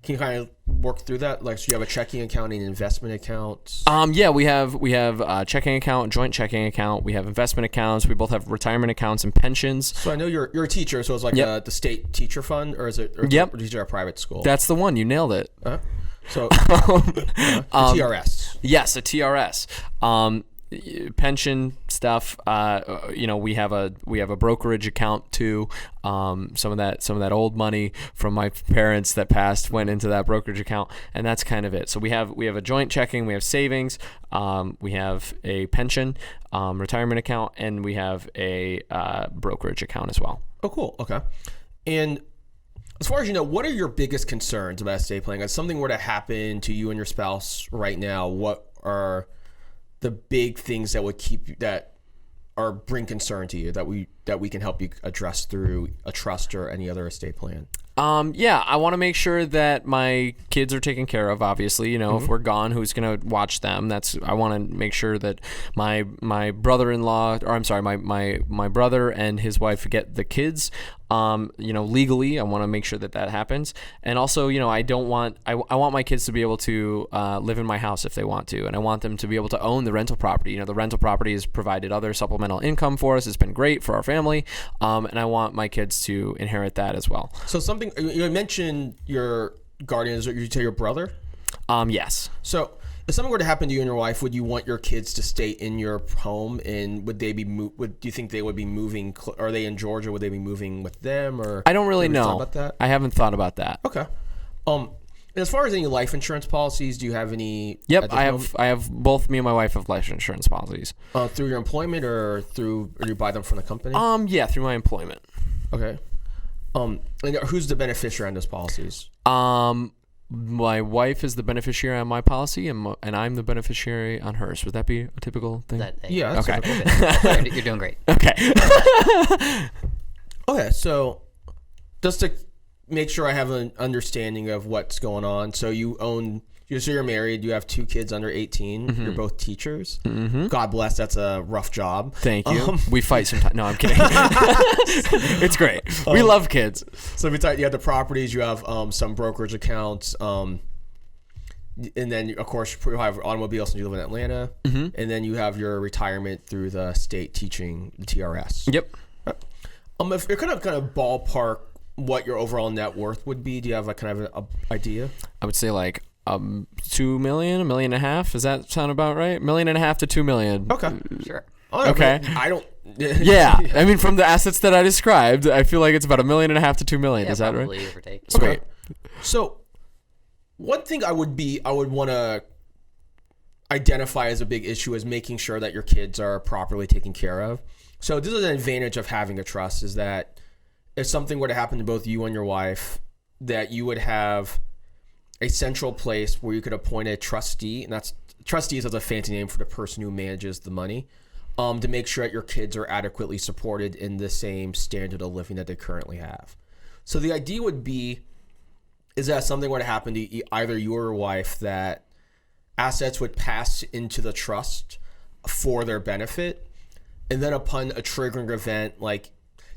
B: can you kind of work through that? Like, so you have a checking account and investment accounts?
A: We have a checking account, joint checking account. We have investment accounts. We both have retirement accounts and pensions.
B: So I know you're a teacher, so it's like the state teacher fund, or is it? Or
A: Yep.
B: Or is it a private school?
A: That's the one. You nailed it.
B: So TRS.
A: Yes, a TRS. Pension stuff. We have a brokerage account too. Some of that old money from my parents that passed went into that brokerage account, and that's kind of it. So we have a joint checking, we have savings, we have a pension, retirement account, and we have a brokerage account as well.
B: Oh, cool. Okay. And as far as you know, what are your biggest concerns about estate planning? If something were to happen to you and your spouse right now, what are the big things that would bring concern to you that we can help you address through a trust or any other estate plan?
A: I want to make sure that my kids are taken care of. Obviously, if we're gone, who's going to watch them? I want to make sure that my brother-in-law, or I'm sorry, my brother and his wife get the kids. Legally, I want to make sure that happens. And also, I want my kids to be able to live in my house if they want to, and I want them to be able to own the rental property. The rental property has provided other supplemental income for us. It's been great for our family, and I want my kids to inherit that as well.
B: So something you mentioned, your guardian, is you say your brother?
A: Yes.
B: So if something were to happen to you and your wife, would you want your kids to stay in your home, and would they be? Do you think they would be moving? Are they in Georgia? Would they be moving with them? Or
A: I don't really know.
B: Thought about that?
A: I haven't thought about that.
B: Okay. As far as any life insurance policies, do you have any?
A: Yep, I have both. Me and my wife have life insurance policies.
B: Through your employment or do you buy them from the company?
A: Yeah, through my employment.
B: Okay. And who's the beneficiary on those policies?
A: My wife is the beneficiary on my policy, and I'm the beneficiary on hers. Would that be a typical thing?
B: Yeah. That's
A: okay.
C: You're doing great.
A: Okay.
B: Okay, so just to make sure I have an understanding of what's going on. So you're married. You have 2 kids under 18. Mm-hmm. You're both teachers. Mm-hmm. God bless. That's a rough job.
A: Thank you. We fight sometimes. No, I'm kidding. It's great. We love kids.
B: So you have the properties. You have some brokerage accounts. And then, of course, you have automobiles since you live in Atlanta. Mm-hmm. And then you have your retirement through the state teaching, the TRS.
A: Yep.
B: If you're kind of ballpark what your overall net worth would be, do you have kind of an idea?
A: I would say like 2 million, $1.5 million. Does that sound about right? $1.5 million to $2 million.
B: Okay,
C: sure.
A: Okay.
B: I don't.
A: Yeah, I mean, from the assets that I described, I feel like it's about $1.5 million to $2 million.
C: Yeah,
A: is that right?
C: Probably overtake.
A: Sweet.
B: Okay. So, one thing I would want to identify as a big issue is making sure that your kids are properly taken care of. So this is an advantage of having a trust, is that if something were to happen to both you and your wife, that you would have a central place where you could appoint a trustee, and that's trustees as a fancy name for the person who manages the money, to make sure that your kids are adequately supported in the same standard of living that they currently have. So the idea would be, is that if something were to happen to either you or your wife, that assets would pass into the trust for their benefit, and then upon a triggering event, like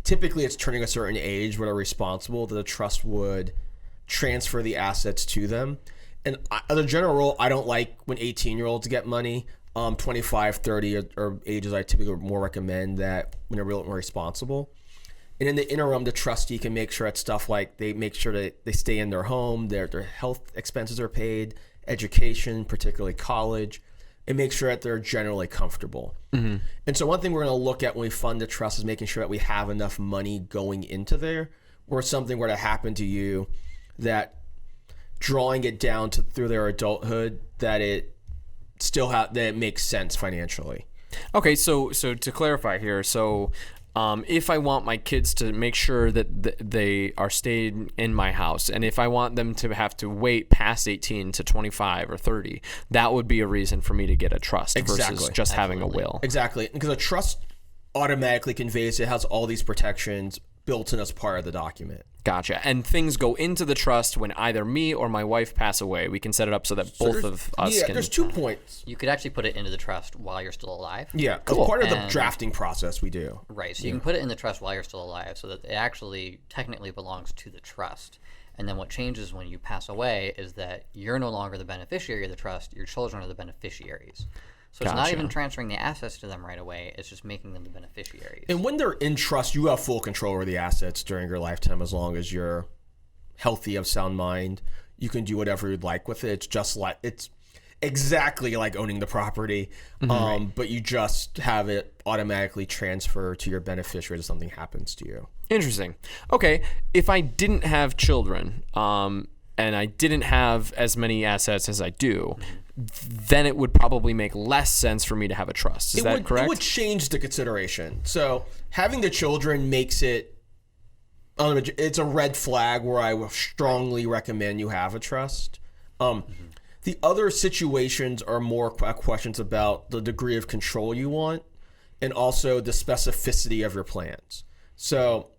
B: typically it's turning a certain age where they're responsible, that the trust would transfer the assets to them. And as a general rule, I don't like when 18-year-olds get money. 25, 30 are ages I typically more recommend that when they're real more responsible. And in the interim, the trustee can make sure that stuff like they make sure that they stay in their home, their health expenses are paid, education, particularly college, and make sure that they're generally comfortable. Mm-hmm. And so one thing we're going to look at when we fund the trust is making sure that we have enough money going into there, where something were to happen to you, that drawing it down through their adulthood, that it still that it makes sense financially.
A: Okay, so to clarify here, if I want my kids to make sure that they are staying in my house, and if I want them to have to wait past 18 to 25 or 30, that would be a reason for me to get a trust versus just having a will.
B: Exactly, because a trust automatically conveys it has all these protections built in as part of the document.
A: Gotcha. And things go into the trust when either me or my wife pass away. We can set it up so that both of us can...
B: there's 2 points.
C: You could actually put it into the trust while you're still alive.
B: Yeah, cool. Part of the drafting process we do.
C: Right, so you can put it in the trust while you're still alive so that it actually technically belongs to the trust. And then what changes when you pass away is that you're no longer the beneficiary of the trust, your children are the beneficiaries. So it's not even transferring the assets to them right away, it's just making them the beneficiaries.
B: And when they're in trust, you have full control over the assets during your lifetime as long as you're healthy, of sound mind. You can do whatever you'd like with it. It's exactly like owning the property, but you just have it automatically transfer to your beneficiary if something happens to you.
A: Interesting. Okay, if I didn't have children, and I didn't have as many assets as I do, then it would probably make less sense for me to have a trust. Is that correct?
B: It would change the consideration. So having the children makes it, it's a red flag where I will strongly recommend you have a trust. The other situations are more questions about the degree of control you want and also the specificity of your plans. So,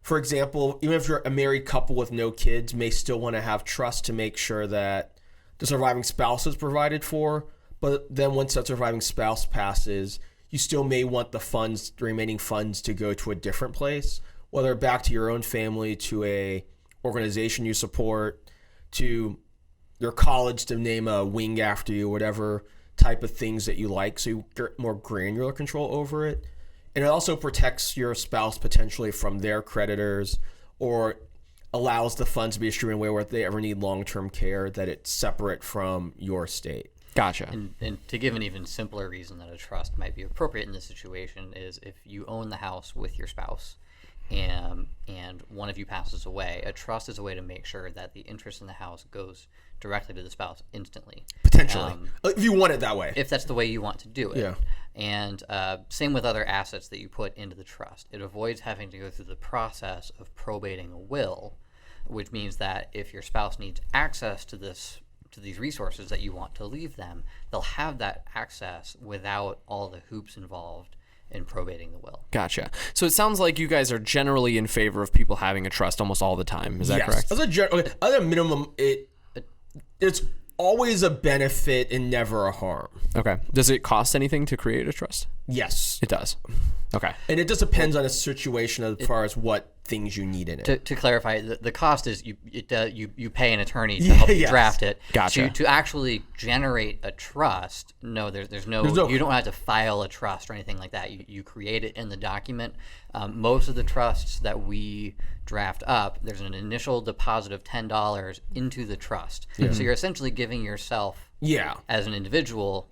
B: for example, even if you're a married couple with no kids, may still want to have trust to make sure that the surviving spouse is provided for, but then once that surviving spouse passes, you still may want the remaining funds to go to a different place, whether back to your own family, to a organization you support, to your college to name a wing after you, whatever type of things that you like, so you get more granular control over it. And it also protects your spouse potentially from their creditors, or allows the funds to be distributed in a way where if they ever need long-term care, that it's separate from your estate.
A: Gotcha.
C: And to give an even simpler reason that a trust might be appropriate in this situation is if you own the house with your spouse and one of you passes away, a trust is a way to make sure that the interest in the house goes directly to the spouse instantly.
B: Potentially. If you want it that way.
C: If that's the way you want to do it.
B: Yeah.
C: And same with other assets that you put into the trust. It avoids having to go through the process of probating a will, which means that if your spouse needs access to these resources that you want to leave them, they'll have that access without all the hoops involved in probating the will.
A: Gotcha. So it sounds like you guys are generally in favor of people having a trust almost all the time. Is that correct?
B: As a minimum, it's always a benefit and never a harm.
A: Okay. Does it cost anything to create a trust?
B: Yes.
A: It does. Okay.
B: And it just depends on the situation as far as what things you need in it.
C: To clarify, the cost is you pay an attorney to help you draft it.
A: Gotcha.
C: To actually generate a trust, no, there's no, you don't have to file a trust or anything like that. You create it in the document. Most of the trusts that we draft up, there's an initial deposit of $10 into the trust. So you're essentially giving yourself, as an individual,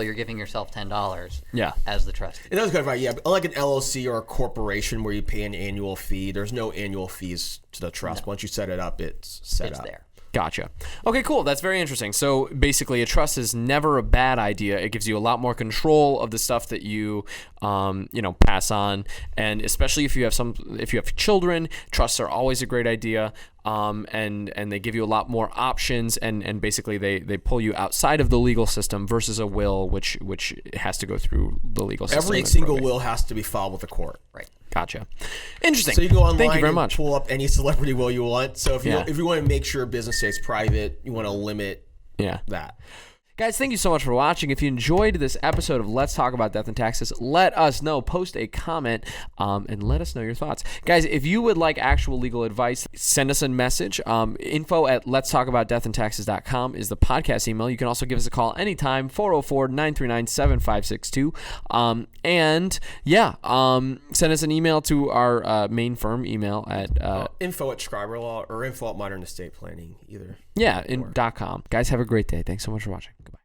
C: you're giving yourself $10 as the trustee.
B: And that's kind of right, unlike an LLC or a corporation where you pay an annual fee, there's no annual fees to the trust. No. Once you set it up, it's set up.
C: It's there.
A: Gotcha. Okay, cool. That's very interesting. So basically, a trust is never a bad idea. It gives you a lot more control of the stuff that you, pass on, and especially if you have children, trusts are always a great idea. And they give you a lot more options, and basically they pull you outside of the legal system versus a will, which has to go through the legal system.
B: Every single will has to be filed with the court.
C: Right.
A: Gotcha. Interesting.
B: So you go online.
A: Thank you very
B: and
A: much.
B: Pull up any celebrity will you want. So if you want to make sure business stays private, you want to limit that.
A: Guys, thank you so much for watching. If you enjoyed this episode of Let's Talk About Death and Taxes, let us know. Post a comment and let us know your thoughts. Guys, if you would like actual legal advice, send us a message. info@letstalkaboutdeathandtaxes.com is the podcast email. You can also give us a call anytime, 404-939-7562. Send us an email to our main firm email at
B: info@Scriber Law or info@Modern Estate Planning, either.
A: .com. Guys, have a great day. Thanks so much for watching. Goodbye.